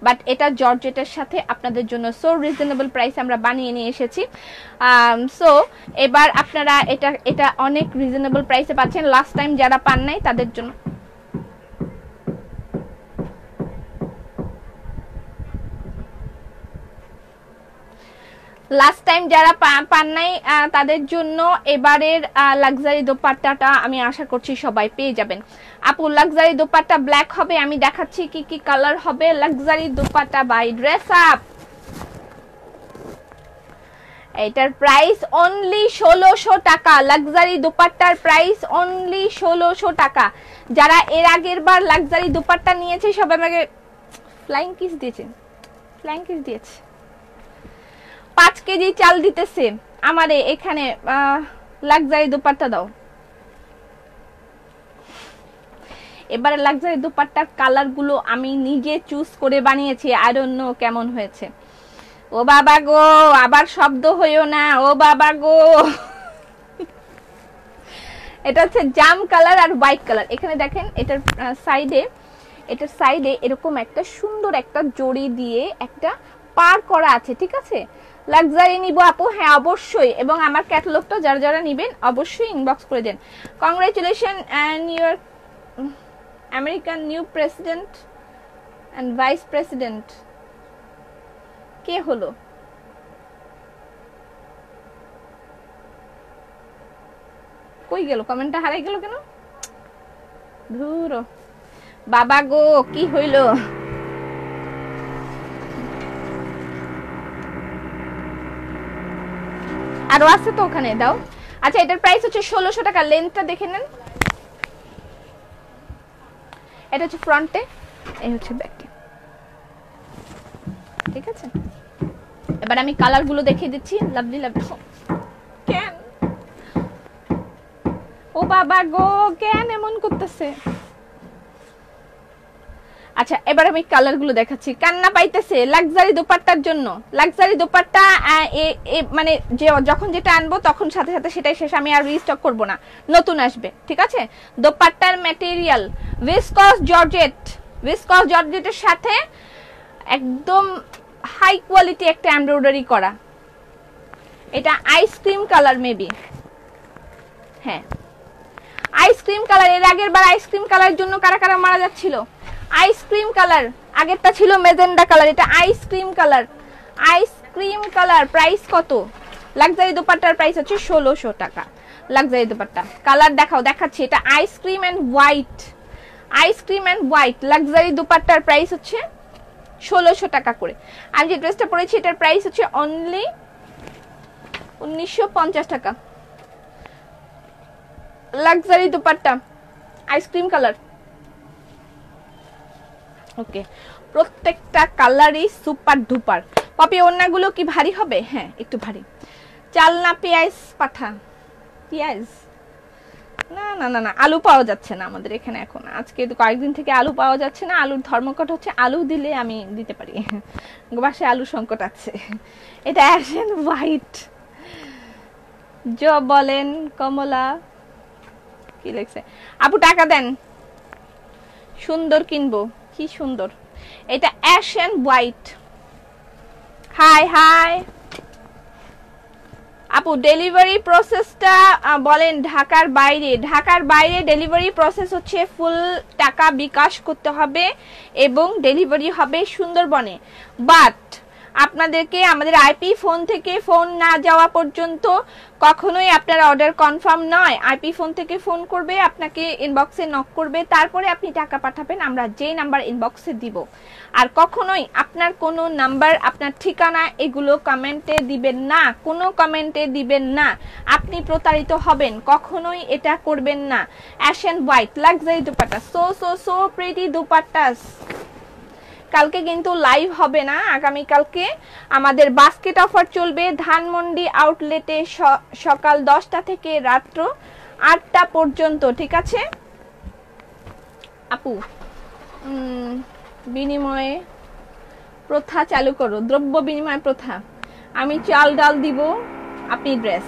বাট এটা জর্জেটের সাথে আপনাদের জন্য সো রিজনেবল প্রাইস আমরা বানিয়ে নিয়ে এসেছি। সো এবার আপনারা এটা অনেক রিজনেবল প্রাইসে পাচ্ছেন। লাস্ট টাইম যারা পান নাই তাদের জন্য, লাস্ট টাইম যারা পান নাই তাদের জন্য এবারের লাক্সারি দোপাট্টাটা আমি আশা করছি সবাই পেয়ে যাবেন। আপু লাক্সারি দোপাট্টা ব্ল্যাক হবে, আমি দেখাচ্ছি কি কি কালার হবে। Luxury dupatta by dress up, এটার প্রাইস অনলি 1600 টাকা। লাক্সারি দোপাট্টার প্রাইস অনলি 1600 টাকা। যারা এর আগের বার লাক্সারি দোপাট্টা নিয়েছে সবাই আমাকে ফ্লাইং কিস দিয়েছে, ফ্লাইং কিস দিয়েছে। 5 কেজি চাল দিতেছে আমারে এখানে, লাক্সারি দুপাট্টা দাও। এবারে লাক্সারি দুপাট্টার কালার গুলো আমি নিজে চুজ করে বানিয়েছি, আই ডোন্ট নো কেমন হয়েছে। ও বাবা গো, আবার শব্দ হইও না, ও বাবা গো। এটা হচ্ছে জাম কালার আর হোয়াইট কালার। এখানে দেখেন এটার সাইডে এরকম একটা সুন্দর একটা জড়ি দিয়ে একটা পার করা আছে, ঠিক আছে। লাক্সারি নিব আপু? হ্যাঁ অবশ্যই, এবং আমার ক্যাটালগটা যারা যারা নেবেন অবশ্যই ইনবক্স করে দেন। Congratulation and your American new president and vice president. কে হলো? কই গেল? কমেন্টটা হারাই গেল কেন? ধুর বাবা গো, কি হইল? আরো আছে তো ওখানে, দাও। আচ্ছা এটার প্রাইস হচ্ছে 1600 টাকা। লেন্থটা দেখে নেন। এটা হচ্ছে ফ্রন্টে, এই হচ্ছে ব্যাকটে, ঠিক আছে। এবার আমি কালার গুলো দেখিয়ে দিচ্ছি। Lovely lovely. কেন ও বাবা গো, কেন এমন করতেছে? আচ্ছা এবার আমি কালার গুলো দেখাচ্ছি। কান্না পাইতেছে লাক্সারি দোপাট্টার জন্য। লাক্সারি দোপাট্টা মানে যে যখন যেটা আনবো তখন সাথে সাথে সেটাই শেষ, আমি আর রিস্টক করব না, নতুন আসবে, ঠিক আছে। দোপাট্টার ম্যাটেরিয়াল ভিসকস জর্জেট, ভিসকস জর্জেটের সাথে একদম হাই কোয়ালিটি একটা এমব্রয়ডারি করা। এটা আইসক্রিম কালার মেবি, হ্যাঁ আইসক্রিম কালার। এর আগের বার আইসক্রিম কালারের জন্য কারা কারা মারা যাচ্ছিল। আইসক্রিম কালার, আগেরটা ছিল মেজেন্ডা কালার, এটা ice cream colour. Ice cream colour price কত? লাক্সারি দোপাট্টার প্রাইস হচ্ছে 1600 টাকা। লাক্সারি দোপাট্টা কালার দেখাও, দেখাচ্ছি। এটা ice cream and white, ice cream and white. Luxury দোপাট্টার প্রাইস হচ্ছে 1600 টাকা করে। আমি যে ড্রেসটা পরেছি এটার প্রাইস হচ্ছে অনলি 1950 টাকা। Luxury dupatta ice cream colour. Okay, প্রত্যেকটা কালারই সুপার ডুপার। পপি ওন্নাগুলো কি ভারী হবে? হ্যাঁ একটু ভারী। চালনা পেঁয়াজ পাঠা, পেঁয়াজ না না না না, আলু পাওয়া যাচ্ছে না আমাদের এখানে এখন। আজকে কয়েকদিন থেকে আলু পাওয়া যাচ্ছে না। আলুর ধর্মঘট হচ্ছে, আলু দিলে আমি দিতে পারি, বাসায় আলু সংকট আছে। এটা অ্যাশ হোয়াইট বলেন কমলা কি লেখছে? আপু টাকা দেন, সুন্দর কিনবো। কি সুন্দর, এটা ash and white. Hi hi আপু, ডেলিভারি প্রসেসটা বলেন। ঢাকার বাইরে, ঢাকার বাইরে ডেলিভারি প্রসেস হচ্ছে ফুল টাকা বিকাশ করতে হবে এবং ডেলিভারি হবে সুন্দরবনে। বাট আপনাদেরকে আমাদের আইপি ফোন থেকে ফোন না যাওয়া পর্যন্ত কখনোই আপনার অর্ডার কনফার্ম নয়। আইপি ফোন থেকে ফোন করবে, আপনাকে ইনবক্সে নক করবে, তারপরে আপনি টাকা পাঠাবেন, আমরা যেই নাম্বার ইনবক্সে দিব। আর কখনোই আপনার কোনো নাম্বার, আপনার ঠিকানা এগুলো কমেন্টে দিবেন না, কোনো কমেন্টে দিবেন না, আপনি প্রতারিত হবেন। কখনোই এটা করবেন না। Ash and white luxury dupatta, so so so pretty dupattas. কালকে কিন্তু লাইভ হবে না, আগামী কালকে আমাদের বাস্কেট অফার চলবে ধানমন্ডি আউটলেটে সকাল 10টা থেকে রাত্র 8টা পর্যন্ত, ঠিক আছে আপু। বিনিময়ে প্রথা চালু করো, দ্রব্য বিনিময় প্রথা। আমি চাল ডাল দিব, আপনি ড্রেস।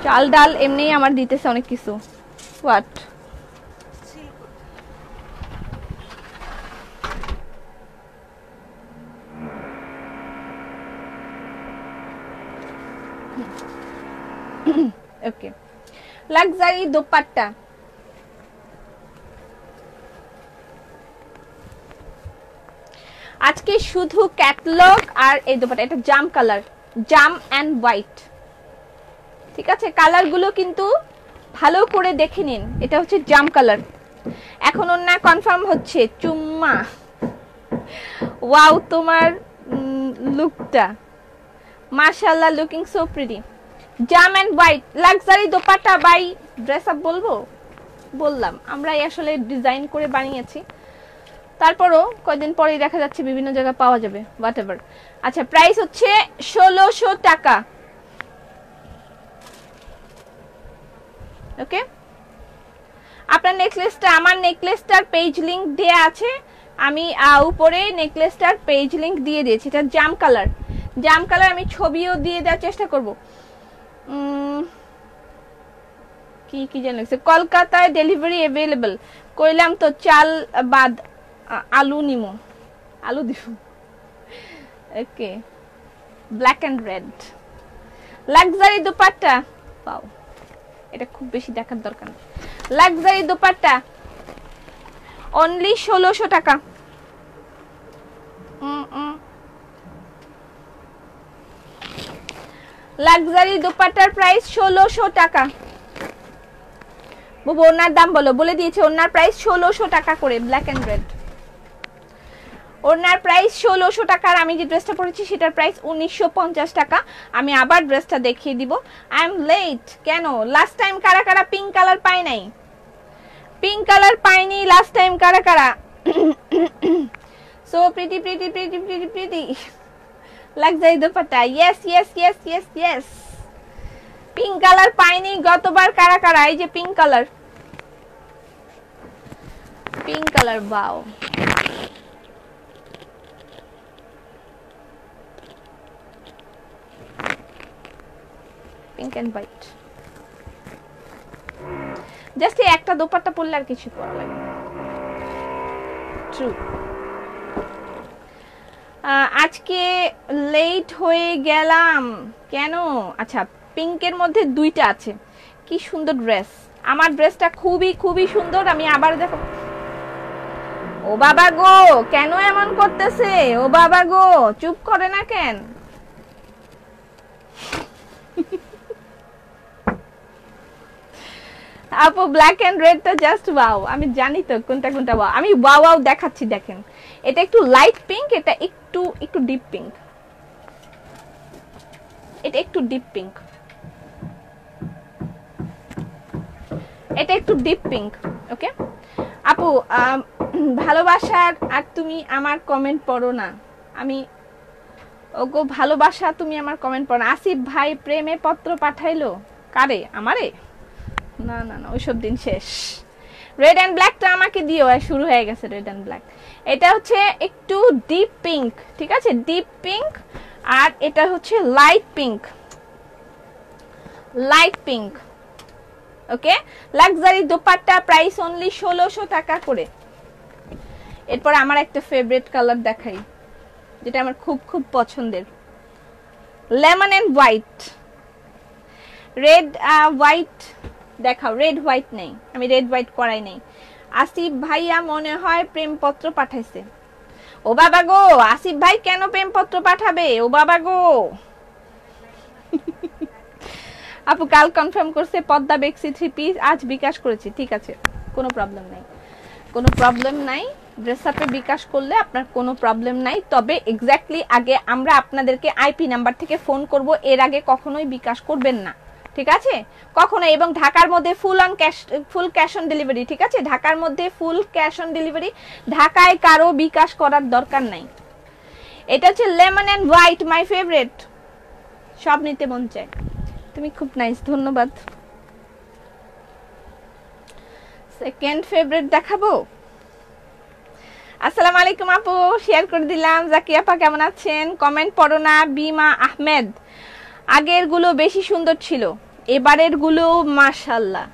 চাল ডাল এমনি আমার দিতেছে অনেক কিছু। হোয়াট? Okay, luxury dupatta. আজকে শুধু ক্যাটালগ আর এই দোপাট্টা। এটা জাম কালার, জাম এন্ড হোয়াইট, ঠিক আছে। কালার গুলো কিন্তু ভালো করে দেখে নিন। এটা হচ্ছে জাম কালার। এখন না কনফার্ম হচ্ছে চুম্মা। ওয়াও, তোমার লুকটা মাশাআল্লাহ, লুকিং সো প্রিটি। জাম and white luxury dupatta by dress up. বললাম আমরাই আসলে ডিজাইন করে বানিয়েছি, তারপরও কয়েকদিন পরেই দেখা যাচ্ছে বিভিন্ন জায়গায় পাওয়া যাবে, হোয়াট এভার। আচ্ছা প্রাইস হচ্ছে 1600 টাকা। ওকে, আপনার নেকলেসটা, আমার নেকলেসটার পেজ লিংক দেয়া আছে, আমি উপরে নেকলেসটার পেজ লিংক দিয়ে দিয়েছি। এটা জাম কালার, জাম কালার, আমি ছবিও দিয়ে দেওয়ার চেষ্টা করব। কি কি জানেন, কলকাতায় ডেলিভারি অ্যাভেলেবল, কইলাম তো চাল বাদ আলু নিমো, আলু দিব। Okay, black and red luxury dupatta, পাও, এটা খুব বেশি দেখার দরকার নেই। লাক্সারি দুপাট্টা অনলি 1600 টাকা। লাক্সারি দুপাট্টার প্রাইস 1600 টাকা। বুবু ওনার দাম বলো, বলে দিয়েছে ওনার প্রাইস 1600 টাকা করে, ব্ল্যাক এন্ড রেড। ওনার প্রাইস 1600 টাকা। আর আমি যে ড্রেসটা পরেছি সেটার প্রাইস 1950 টাকা। আমি আবার ড্রেসটা দেখিয়ে দিব। আই এম লেট কেন? লাস্ট টাইম কারা কারা পিঙ্ক কালার পায় নাই? পিঙ্ক কালার পাইনি লাস্ট টাইম কারা কারা? So pretty pretty pretty pretty pretty luxury dupatta, yes yes yes yes yes. Pink colour পাইনি গতবার কারা কারা? এই যে pink colour, pink colour, wow. Pink and white, just একটা দোপাট্টা পরলে আর কিছু পরা লাগে। ট্রু। আজকে লেট হয়ে গেলাম কেন? আচ্ছা, পিঙ্কের মধ্যে দুইটা আছে, কি সুন্দর ড্রেস। আমার ড্রেসটা খুবই খুবই সুন্দর। আমি আবার দেখো। ও বাবা গো, কেন এমন করতেছে? ও বাবা গো, চুপ করে না কেন? আপু ব্ল্যাক এন্ড রেডটা জাস্ট ওয়াও। আমি জানি তো কোনটা কোনটা ওয়াও। আমি ওয়াও ওয়াও দেখাচ্ছি, দেখেন। এটা একটু লাইট পিঙ্ক, এটা একটু একটু ডিপ পিঙ্ক, এটা একটু ডিপ পিঙ্ক, এটা একটু ডিপ পিঙ্ক। ওকে আপু, ভালোবাসার আর তুমি আমার কমেন্ট পড়ো না। আমি ওগো ভালোবাসা, তুমি আমার কমেন্ট পড়ো না। আসিফ ভাই প্রেমে পত্র পাঠাইলো কারে? আমারে? না না না, ওইসব দিন শেষ। রেড এন্ড ব্ল্যাকটা আমাকে দিও, শুরু হয়ে গেছে রেড এন্ড ব্ল্যাক। এটা হচ্ছে একটু ডিপ পিঙ্ক, ঠিক আছে, ডিপ পিঙ্ক। আর এটা হচ্ছে লাইট পিঙ্ক, লাইট পিঙ্ক। ওকে, লাক্সারি দোপাট্টা প্রাইস অনলি 1600 টাকা করে। এরপর আমার একটা ফেভারিট কালার দেখাই, যেটা আমার খুব খুব পছন্দের, lemon and white. Red white দেখাও। রেড হোয়াইট নেই, আমি রেড হোয়াইট করাই নেই। আসিফ ভাইয়া মনে হয় প্রেমপত্র পাঠাইছে। ও বাবা গো, আসিফ ভাই কেন প্রেমপত্র পাঠাবে? ও বাবা গো। আপু কাল কনফার্ম করছে পদ্মা বেক্সি 3 পিস, আজ বিকাশ করেছি। ঠিক আছে, কোনো প্রবলেম নাই, কোনো প্রবলেম নাই। ড্রেস আপে বিকাশ করলে আপনার কোনো প্রবলেম নাই। তবে এক্স্যাক্টলি আগে আমরা আপনাদেরকে আইপি নাম্বার থেকে ফোন করব, এর আগে কখনোই বিকাশ করবেন না, ঠিক আছে, কখনো। এবং ঢাকার মধ্যে ফুল ক্যাশ অন ডেলিভারি, ঠিক আছে, ঢাকার মধ্যে ফুল ক্যাশ অন ডেলিভারি। ঢাকায় কারো বিকাশ করার দরকার নাই। এটা হচ্ছে lemon and white, my favourite, সব নিতে মন চায়। তুমি খুব নাইস, ধন্যবাদ। সেকেন্ড ফেভারিট দেখাবো। আসসালামু আলাইকুম আপু, শেয়ার করে দিলাম। জাকিয়া আপা কেমন আছেন? কমেন্ট পড়ো না। বিমা আহমেদ, আগের গুলো বেশি সুন্দর ছিল, এবারের গুলো মাশাআল্লাহ।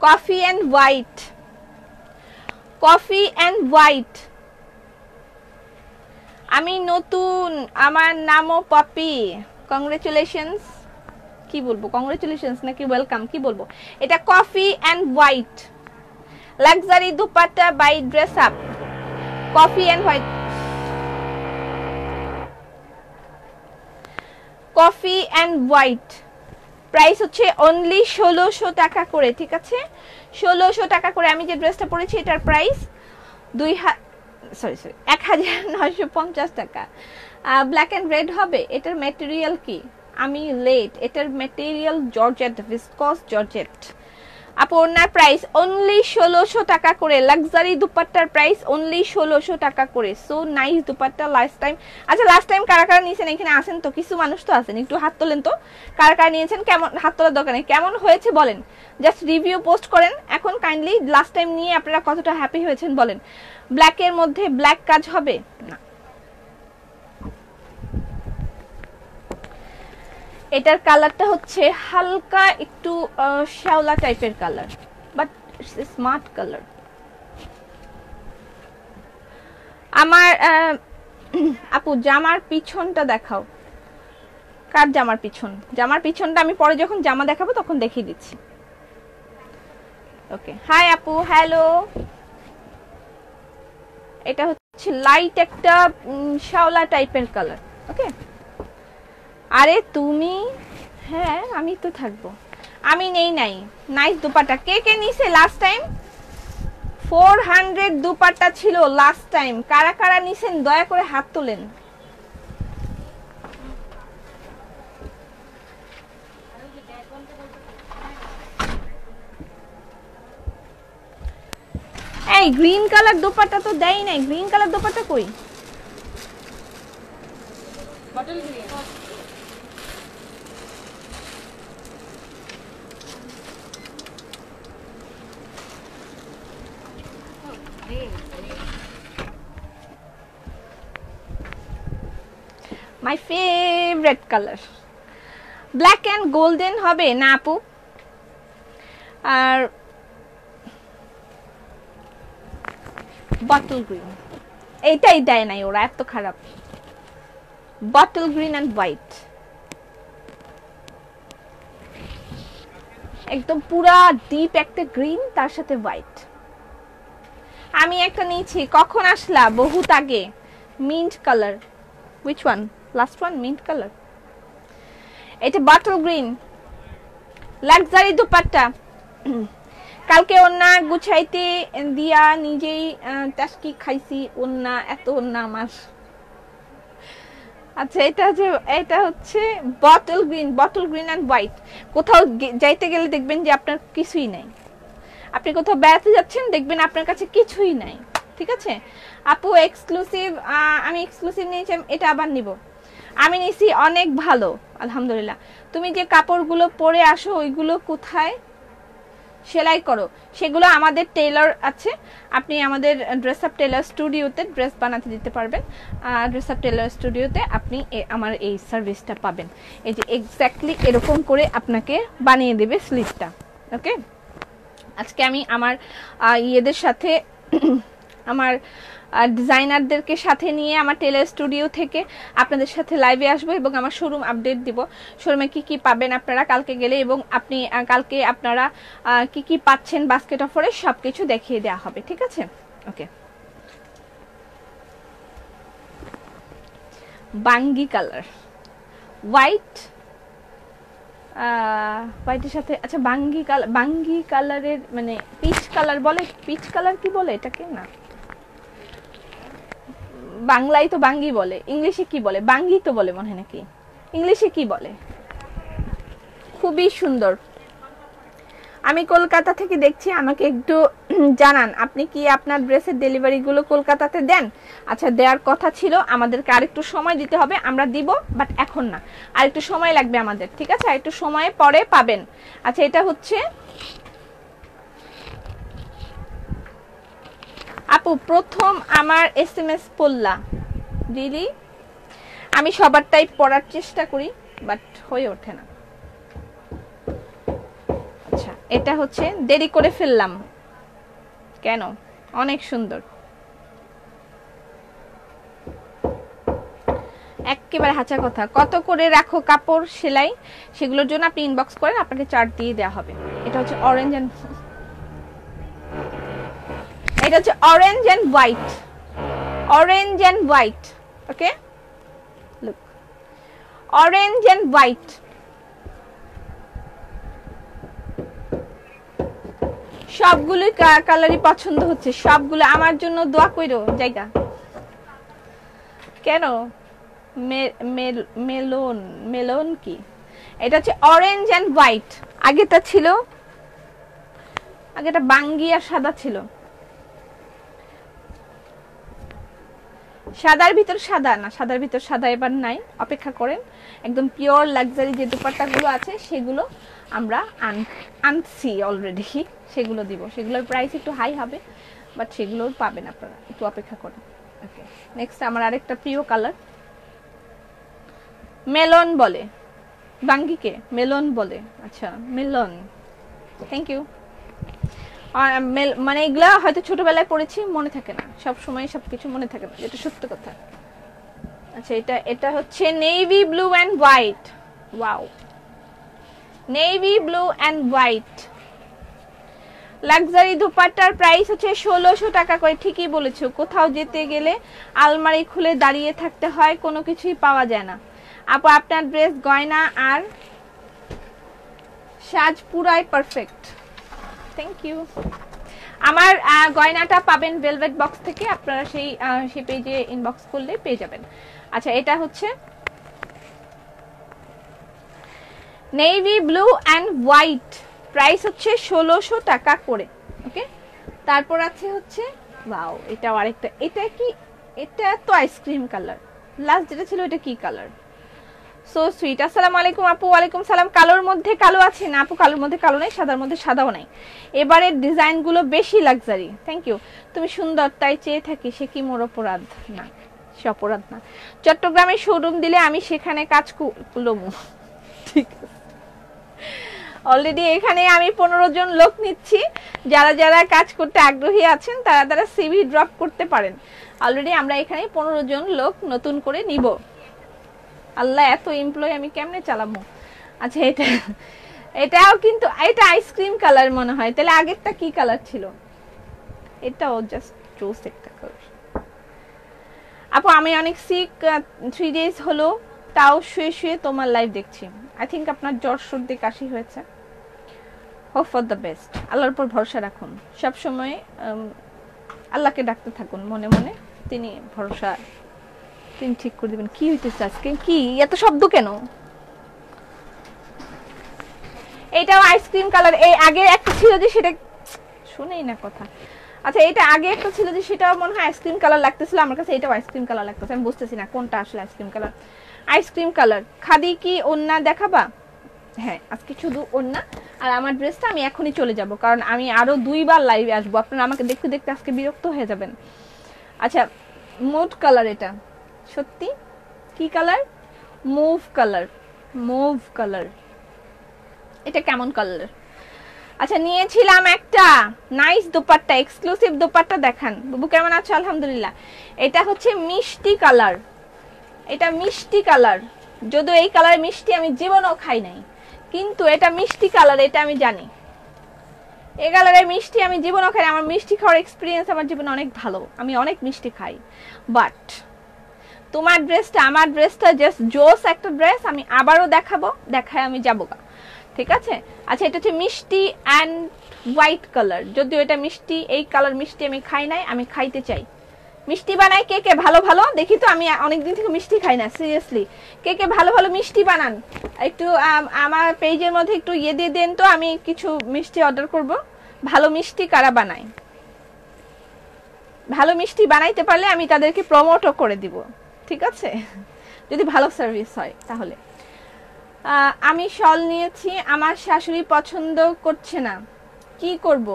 Coffee and white, coffee and white. আমি নতুন, আমার নামও পপি। কংগ্রেচুলেশনস। কি বলবো, কংগ্রেচুলেশনস নাকি ওয়েলকাম, কি বলবো? এটা coffee and white, luxury dupatta by dress up. Coffee and white, coffee and white. Price হচ্ছে অনলি 1600 টাকা করে, ঠিক আছে, 1600 টাকা করে। আমি যে ড্রেসটা পরেছি এটার প্রাইস 1950 টাকা। ব্ল্যাক এন্ড রেড হবে। এটার ম্যাটেরিয়াল কি? আমি লেট। এটার ম্যাটেরিয়াল জর্জেট, ভিসকস জর্জেট। আপু ওনার প্রাইস অনলি 1600 টাকা করে, লাক্সারি দুপাট্টার প্রাইস অনলি 1600 টাকা করে। So nice dupatta last time. আচ্ছা লাস্ট টাইম কারা কারা নিয়েছেন এখানে আছেন তো, কিছু মানুষ তো আছেন, একটু হাত তোলেন তো কারা কারা নিয়েছেন, কেমন হাত তোলার দরকার নেই, কেমন হয়েছে বলেন, জাস্ট রিভিউ পোস্ট করেন এখন কাইন্ডলি। লাস্ট টাইম নিয়ে আপনারা কতটা হ্যাপি হয়েছেন বলেন। ব্ল্যাকের মধ্যে ব্ল্যাক কাজ হবে না, এটার কালারটা হচ্ছে হালকা একটু শ্যাওলা টাইপের কালার, বাট স্মার্ট কালার। আমার আপু জামার পিছনটা দেখাও, কার জামার পিছন? জামার পিছনটা আমি পরে যখন জামা দেখাবো তখন দেখিয়ে দিচ্ছি। ওকে হাই আপু, হ্যালো। এটা হচ্ছে লাইট একটা শ্যাওলা টাইপের কালার। ওকে আরে তুমি, হ্যাঁ আমি তো থাকবো, আমি নেই নাই। নাইস দুপাট্টা, কে কে নিছে লাস্ট টাইম? 400 দুপাট্টা ছিল লাস্ট টাইম, কারা কারা নিছেন দয়া করে হাত তোলেন। এই গ্রিন কালার দুপাট্টা তো দেই নাই, গ্রিন কালার দুপাট্টা কই? Bottle green. My favourite colour black and golden হবে না আপু? আর বটল গ্রিন এইটাই দেয় নাই ওরা, এত খারাপ। বটল গ্রিন এন্ড হোয়াইট, একদম পুরা ডিপ একটা গ্রিন তার সাথে হোয়াইট। আমি একটা নিয়েছি, কখন আসলা? বহুত আগে। Mint colour, which one? last one mint color. এটা বটল গ্রিন লাক্সারি দুপাট্টা। কালকে ওন্না গুছাইতে দিয়া নিজেই টাস্কি খাইছি, ওন্না এত ওন্না আমার। আচ্ছা এটা হচ্ছে বটল গ্রিন এন্ড হোয়াইট। কোথাও যাইতে গেলে দেখবেন যে আপনার কিছুই নাই, আপনি কোথাও বেড়াতে যাচ্ছেন দেখবেন আপনার কাছে কিছুই নাই, ঠিক আছে আপু? এক্সক্লুসিভ, আমি এক্সক্লুসিভ নিয়েছি, এটা আবার নিব। আমি নিছি অনেক ভালো আলহামদুলিল্লাহ। তুমি যে কাপড়গুলো পরে আসো ওইগুলো কোথায় সেলাই করো? সেগুলো আমাদের টেইলর আছে, আপনি আমাদের ড্রেস আপ টেইলর স্টুডিওতে ড্রেস বানাতে দিতে পারবেন। ড্রেস আপ টেইলর স্টুডিওতে আপনি আমার এই সার্ভিসটা পাবেন। এই যে এক্স্যাক্টলি এরকম করে আপনাকে বানিয়ে দেবে স্লিভটা। ওকে আজকে আমি আমার ইয়েদের সাথে আমার ডিজাইনারদেরকে সাথে নিয়ে আমার টেলার স্টুডিও থেকে আপনাদের সাথে লাইভে আসবো এবং আমার শোরুম আপডেট দিব। শোরুমে কি কি পাবেন আপনারা কালকে গেলে, এবং আপনি কালকে আপনারা কি কি পাচ্ছেন বাস্কেট অফারে সবকিছু দেখিয়ে দেওয়া হবে, ঠিক আছে? ওকে বাঙ্গি কালার হোয়াইট, হোয়াইটের সাথে, আচ্ছা বাঙ্গি কালারের মানে পিচ কালার বলে, পিচ কালার কি বলে এটাকে? না বাংলায় তো বাঙ্গি বলে, ইংলিশে কি বলে? বাঙ্গি তো বলে মনে হয় নাকি, ইংলিশে কি বলে? খুবই সুন্দর। আমি কলকাতা থেকে দেখছি, আমাকে একটু জানান আপনি কি আপনার ড্রেসের ডেলিভারি গুলো কলকাতাতে দেন? আচ্ছা দেওয়ার কথা ছিল, আমাদেরকে আরেকটু সময় দিতে হবে, আমরা দিব বাট এখন না, আরেকটু সময় লাগবে আমাদের, ঠিক আছে? আরেকটু সময় পরে পাবেন। আচ্ছা এটা হচ্ছে আপু প্রথম আমার এসএমএস পড়লা, রিলি? আমি সবারটাই পড়ার চেষ্টা করি বাট হয়ে ওঠে না। আচ্ছা এটা হচ্ছে দেরি করে ফেললাম কেন? অনেক সুন্দর, একেবারে হাঁচা কথা। কত করে রাখো কাপড় সেলাই? সেগুলোর জন্য আপনি ইনবক্স করেন, আপনাকে চার্ট দিয়ে দেওয়া হবে। এটা হচ্ছে অরেঞ্জ এন্ড, এটা হচ্ছে orange and white, orange and white. Okay look, orange and white. সবগুলো কালারই পছন্দ হচ্ছে, সবগুলো। আমার জন্য দোয়া কইরো জায়গা। কেন মেলন, মেলন কি? এটা হচ্ছে অরেঞ্জ এন্ড হোয়াইট। আগেটা ছিল আগে এটা বাঙ্গি আর সাদা ছিল, সাদার ভিতর সাদা না, সাদার ভিতর সাদা এবার নাই, অপেক্ষা করেন। একদম পিওর লাক্সারি যে দুপাট্টাগুলো আছে সেগুলো আমরা আনছি অলরেডি, সেগুলো দিব। সেগুলোর প্রাইস একটু হাই হবে, বাট সেগুলোর পাবেন আপনারা, একটু অপেক্ষা করেন। ওকে, নেক্সট আমার আরেকটা প্রিয় কালার, মেলন বলে বাঙ্গিকে, মেলন বলে। আচ্ছা মেলন, থ্যাংক ইউ। মানে এগুলা হয়তো ছোটবেলায় পড়েছি, মনে থাকে না, সব সময় সবকিছু মনে থাকে না, এটা সত্য কথা। আচ্ছা এটা হচ্ছে navy blue and white. Wow, navy blue and white luxury দুপাট্টার প্রাইস হচ্ছে 1600 টাকা করে। ঠিকই বলেছো, কোথাও যেতে গেলে আলমারি খুলে দাঁড়িয়ে থাকতে হয়, কোনো কিছুই পাওয়া যায় না। আপু আপনার ড্রেস, গয়না আর সাজ পুরাই পারফেক্ট, থ্যাংক ইউ। আমার গয়নাটা পাবেন ভেলভেট বক্স থেকে, আপনারা সেই পেজে ইনবক্স করলে পেয়ে যাবেন। আচ্ছা এটা হচ্ছে navy blue and white, price হচ্ছে 1600 টাকা করে। ওকে, তারপর আছে হচ্ছে ওয়াও, এটাও আরেকটা, এটা কি, এটা তো আইসক্রিম কালার, লাস্ট যেটা ছিল এটা কি কালার, সো সুইট। আসসালামু আলাইকুম আপু। ওয়ালাইকুম সালাম। কালোর মধ্যে কালো আছে না আপু? কালোর মধ্যে কালো নাই, সাদার মধ্যে সাদাও নাই। এবারের ডিজাইনগুলো বেশি লাক্সারি, থ্যাংক ইউ। তুমি সুন্দর তাই চেয়ে থাকি, সে কি মোর অপরাধ? না, সে অপরাধ না। চট্টগ্রামে শোরুম দিলে আমি সেখানে কাজ করব, ঠিক আছে। অলরেডি এখানে আমি 15 জন লোক নিচ্ছি, যারা যারা কাজ করতে আগ্রহী আছেন তারা সিভি ড্রপ করতে পারেন। অলরেডি আমরা এখানে 15 জন লোক নতুন করে নিব। আল্লাহ, এত এমপ্লয়ি আমি কেমনে চালাবো? আচ্ছা এটাও কিন্তু, এটা আইসক্রিম কালার মনে হয়, তাহলে আগেরটা কি কালার ছিল? এটাও জাস্ট জোস একটা কালার। আপু আমি অনেক সিক, 3 ডেজ হলো, তাও শুয়ে শুয়ে তোমার লাইভ দেখছি। আই থিঙ্ক আপনার জ্বর সর্দি কাশি হয়েছে। হোপ ফর দ্য বেস্ট, আল্লাহর উপর ভরসা রাখুন, সব সময় আল্লাহকে ডাকতে থাকুন মনে মনে, তিনি ভরসা, তিনি ঠিক করে দিবেন। কি হইতেছে আজকে, কি এত শব্দ কেন? এটাও আইসক্রিম কালার। এই আগে একটা ছিল যে সেটা শুনেই না কথা। আচ্ছা এটা আগে একটা ছিল যে সেটাও মনে হয় আইসক্রিম কালার লাগতেছিল আমার কাছে, এটাও আইসক্রিম কালার লাগতেছে, আমি বুঝতেছি না কোনটা আসলে ice cream colour. Ice cream colour. Khadi কি ওন্না দেখাবা? হ্যাঁ, আজকে শুধু ওন্না আর আমার ড্রেসটা আমি এখনই চলে যাব, কারণ আমি আরো 2 বার লাইভে আসবো, আপনারা আমাকে দেখতে দেখতে আজকে বিরক্ত হয়ে যাবেন। আচ্ছা মুভ কালার, এটা সত্যি কি colour? Move colour, move colour, এটা কেমন কালার? আচ্ছা নিয়েছিলাম একটা নাইস দোপাট্টা, এক্সক্লুসিভ দোপাট্টা দেখান। বুবু কেমন আছো? আলহামদুলিল্লাহ। এটা হচ্ছে মিষ্টি কালার, এটা মিষ্টি কালার, যদিও এই কালার মিষ্টি আমি জীবনেও খাই নাই, কিন্তু এটা মিষ্টি কালার, এটা আমি জানি। এই কালারের মিষ্টি আমি জীবনেও খাই, আমার মিষ্টি খাওয়ার এক্সপিরিয়েন্স আমার জীবনে অনেক ভালো, আমি অনেক মিষ্টি খাই। বাট তোমার ড্রেসটা, আমার ড্রেসটা জাস্ট জোস একটা ড্রেস, আমি আবারও দেখাবো, দেখায় আমি যাবো গা, ঠিক আছে? আচ্ছা এটা হচ্ছে মিষ্টি অ্যান্ড হোয়াইট কালার, যদিও এটা মিষ্টি, এই কালার মিষ্টি আমি খাই নাই, আমি খাইতে চাই। মিষ্টি বানাই কে কে ভালো ভালো? দেখি তো, আমি অনেকদিন থেকে মিষ্টি খাই না, সিরিয়াসলি। কে কে ভালো ভালো মিষ্টি বানান একটু আমার পেজের মধ্যে একটু ইয়ে দিয়ে দেন তো, আমি কিছু মিষ্টি অর্ডার করব। ভালো মিষ্টি কারা বানায়? ভালো মিষ্টি বানাইতে পারলে আমি তাদেরকে প্রমোটও করে দিব, ঠিক আছে? যদি ভালো সার্ভিস হয় তাহলে। আমি শল নিয়েছি, আমার শাশুড়ি পছন্দ করছে না, কি করব?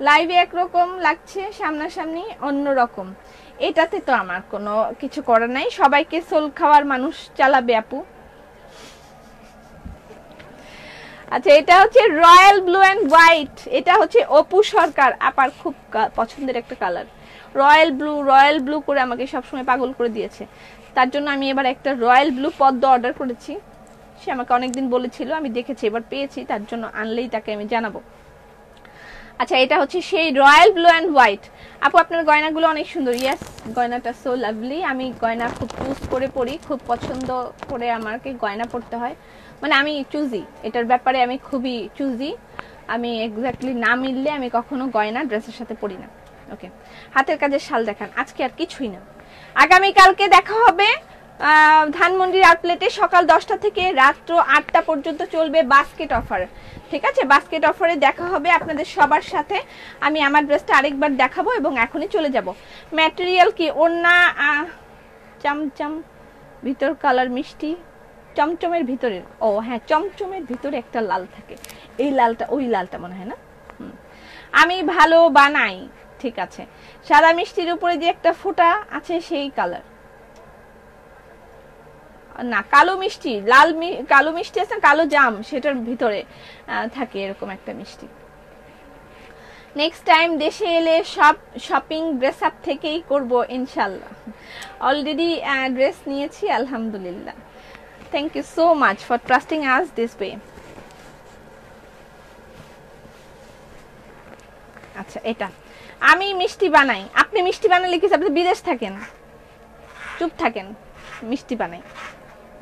লাইভে একরকম লাগছে, সামনাসামনি অন্যরকম। এটাতে তো আমার কোনো কিছু করার নাই, সবাইকে সোল খাওয়ার মানুষ চালাবে আপু। আচ্ছা এটা হচ্ছে রয়্যাল ব্লু অ্যান্ড হোয়াইট, এটা হচ্ছে অপু সরকার আপার খুব পছন্দের একটা কালার। রয়্যাল ব্লু করে আমাকে সবসময় পাগল করে দিয়েছে, তার জন্য আমি এবার একটা রয়্যাল ব্লু পদ্ম অর্ডার করেছি। সে আমাকে অনেকদিন বলেছিল, আমি দেখেছি, এবার পেয়েছি, তার জন্য আনলেই তাকে আমি জানাবো। আচ্ছা এটা হচ্ছে সেই রয়্যাল ব্লু অ্যান্ড হোয়াইট। আপু আপনার গয়নাগুলো অনেক সুন্দর। ইয়েস, গয়নাটা সো লাভলি, আমি গয়না খুব চুজ করে পরি, খুব পছন্দ করে আমাকে গয়না পড়তে হয়, মানে আমি চুজি, এটার ব্যাপারে আমি খুবই চুজি। আমি এক্স্যাক্টলি না মিললে আমি কখনো গয়না ড্রেসের সাথে পরি না। ওকে, হাতের কাজের শাল দেখান। আজকে আর কিছুই না, আগামীকালকে দেখা হবে ধানমন্ডির আউটলেটে সকাল 10টা থেকে রাত্র 8টা পর্যন্ত চলবে বাস্কেট অফার। ঠিক আছে, বাস্কেট অফারে দেখা হবে আপনাদের সবার সাথে। আমি আমার ড্রেসটা আরেকবার দেখাবো এবং এখনই চলে যাব। ম্যাটেরিয়াল কি? ওড়না চমচম, ভিতর কালার মিষ্টি, চমচমের ভিতরে, ও হ্যাঁ চমচমের ভিতরে একটা লাল থাকে, এই লালটা ওই লালটা মনে হয় না। আমি ভালো বানাই, ঠিক আছে। সাদা মিষ্টির উপরে যে একটা ফোঁটা আছে সেই কালার না, কালো মিষ্টি, কালো মিষ্টি আছে, কালো জাম, সেটার ভিতরে থাকে এরকম একটা মিষ্টি। নেক্সট টাইম দেশে এলে সব শপিং ড্রেস আপ থেকেই করব ইনশাল্লাহ। অলরেডি ড্রেস নিয়েছি আলহামদুলিল্লাহ। Thank you so much for trusting us this way. আচ্ছা, এটা আমি মিষ্টি বানাই। আপনি মিষ্টি বানালে কি আপনি বিদেশ থাকেন? চুপ থাকেন। মিষ্টি বানাই,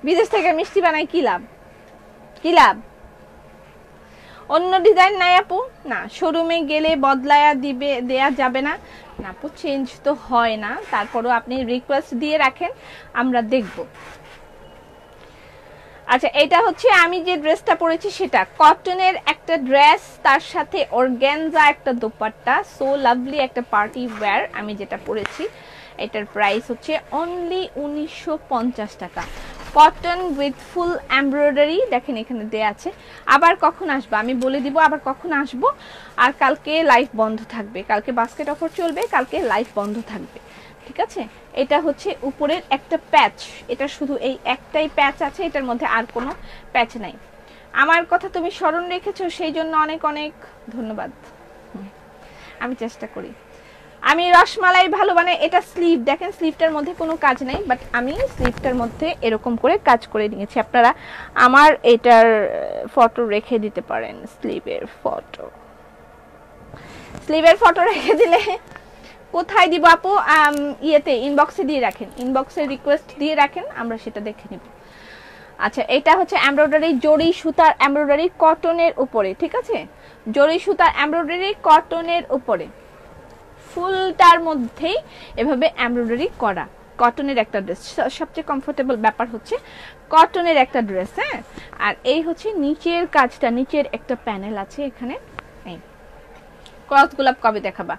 বিদেশ থেকে মিষ্টি বানাই, কি লাভ? কি লাভ? অন্য ডিজাইন নাই আপু? না, শোরুমে গেলে বদলায়া দেয়া যাবে না? না আপু, চেঞ্জ তো হয় না, তারপরও আপনি রিকোয়েস্ট দিয়ে রাখেন, আমরা দেখব। আচ্ছা, এটা হচ্ছে আমি যে ড্রেসটা পরেছি সেটা কটনের একটা ড্রেস, তার সাথে অর্গানজা একটা দোপাট্টা, সো লাভলি একটা পার্টি ওয়্যার আমি যেটা পরেছি। এটার প্রাইস হচ্ছে অনলি 1950 টাকা। কটন উইথ ফুল এমব্রয়ডারি, দেখেন এখানে দেয়া আছে। আবার কখন আসবো আমি বলে দিব, আবার কখন আসবো। আর কালকে লাইভ বন্ধ থাকবে, কালকে বাস্কেট অফার চলবে, কালকে লাইভ বন্ধ থাকবে, ঠিক আছে। এটা হচ্ছে উপরের একটা প্যাচ, এটা শুধু এই একটাই প্যাচ আছে, এটার মধ্যে আর কোনো প্যাচ নাই। আমার কথা তুমি স্মরণ রেখেছো, সেই জন্য অনেক অনেক ধন্যবাদ। আমি চেষ্টা করি। আমি রসমালাই ভালো মানে, এটা স্লিভ, দেখেন স্লিভটার মধ্যে কোনো কাজ নাই, বাট আমি স্লিভটার মধ্যে এরকম করে কাজ করে নিয়েছি। আপনারা আমার এটার ফটো রেখে দিতে পারেন, স্লিভের ফটো রেখে দিলে কোথায় দিব আপু? ইয়েতে ইনবক্সে দিয়ে রাখেন, ইনবক্সে রিকোয়েস্ট দিয়ে রাখেন, আমরা সেটা দেখে নিব। আচ্ছা, এটা হচ্ছে এমব্রয়ডারি, জরি সুতার এমব্রয়ডারি কটনের উপরে, ঠিক আছে। জরি সুতার এমব্রয়ডারি কটনের উপরে, ফুলটার মধ্যেই এভাবে এমব্রয়ডারি করা, কটনের একটা ড্রেস। সবচেয়ে কমফোর্টেবল ব্যাপার হচ্ছে কটনের একটা ড্রেস, হ্যাঁ। আর এই হচ্ছে নিচের কাজটা, নিচের একটা প্যানেল আছে এখানে। এই ক্রস গোলাপ কবে দেখাবা?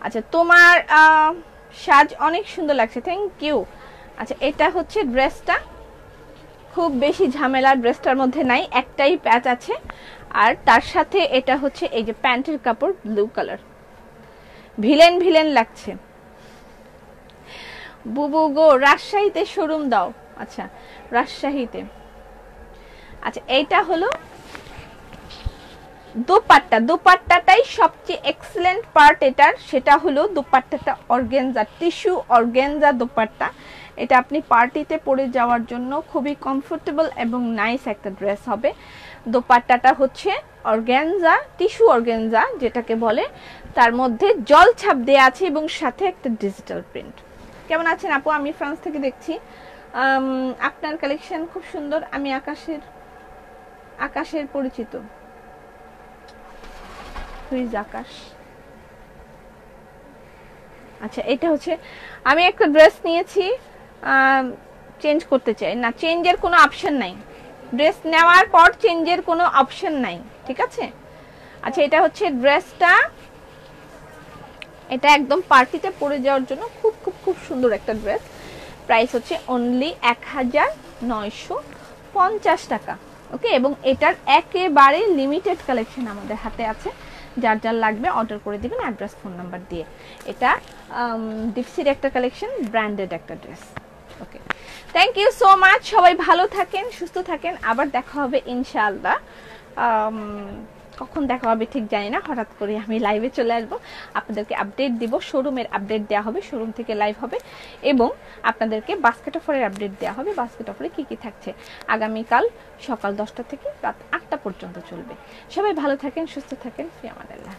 আচ্ছা, তোমার সাজ অনেক সুন্দর লাগছে, থ্যাংক ইউ। আচ্ছা, এটা হচ্ছে ড্রেসটা, খুব বেশি ঝামেলা ড্রেসটার মধ্যে নাই, একটাই প্যাচ আছে। আর তার সাথে এটা হচ্ছে এই যে প্যান্টের কাপড় ব্লু কালার, ভিলেন ভিলেন লাগছে। বুবু গো, রাজশাহীতে শোরুম দাও। আচ্ছা, রাজশাহীতে। আচ্ছা, এইটা হলো দোপাট্টা, দোপাট্টাটাই সবচেয়ে এক্সেলেন্ট পার্ট এটার, সেটা হলো দোপাট্টাটা অর্গানজা, টিস্যু অর্গানজা দোপাট্টা। এটা আপনি পার্টিতে পরে যাওয়ার জন্য খুবই কমফোর্টেবল এবং নাইস একটা ড্রেস হবে। দোপাট্টাটা হচ্ছে অর্গানজা, টিস্যু অর্গানজা যেটাকে বলে, তার মধ্যে জল ছাপ দেয়া আছে এবং সাথে একটা ডিজিটাল প্রিন্ট। কেমন আছেন আপু? আমি ফ্রান্স থেকে দেখছি। আপনার কালেকশন খুব সুন্দর। আমি আকাশের পরিচিত। হুইজ আকাশ? আচ্ছা, এটা হচ্ছে আমি একটা ড্রেস নিয়েছি, চেঞ্জ করতে চাই না, চেঞ্জের কোনো অপশন নাই। ড্রেস নেওয়ার পর চেঞ্জের কোনো অপশন নাই, ঠিক আছে। আচ্ছা, এটা হচ্ছে ড্রেসটা, এটা একদম পার্টিতে পরে যাওয়ার জন্য খুব খুব খুব সুন্দর একটা ড্রেস। প্রাইস হচ্ছে অনলি 1950 টাকা, ওকে। এবং এটার একেবারে লিমিটেড কালেকশন আমাদের হাতে আছে, যার যার লাগবে অর্ডার করে দিবেন অ্যাড্রেস ফোন নাম্বার দিয়ে। এটা ডিপসির একটা কালেকশন, ব্র্যান্ডেড একটা dress, okay. Thank you so much, সবাই ভালো থাকেন, সুস্থ থাকেন, আবার দেখা হবে ইনশাআল্লাহ। কখন দেখা হবে ঠিক জানি না, হঠাৎ করে আমি লাইভে চলে আসবো, আপনাদেরকে আপডেট দিব, শোরুমের আপডেট দেওয়া হবে, শোরুম থেকে লাইভ হবে, এবং আপনাদেরকে বাস্কেট অফারের আপডেট দেওয়া হবে, বাস্কেট অফারে কি কি থাকছে। আগামীকাল সকাল 10টা থেকে রাত 8টা পর্যন্ত চলবে। সবাই ভালো থাকেন, সুস্থ থাকেন, ফি আমানিল্লাহ।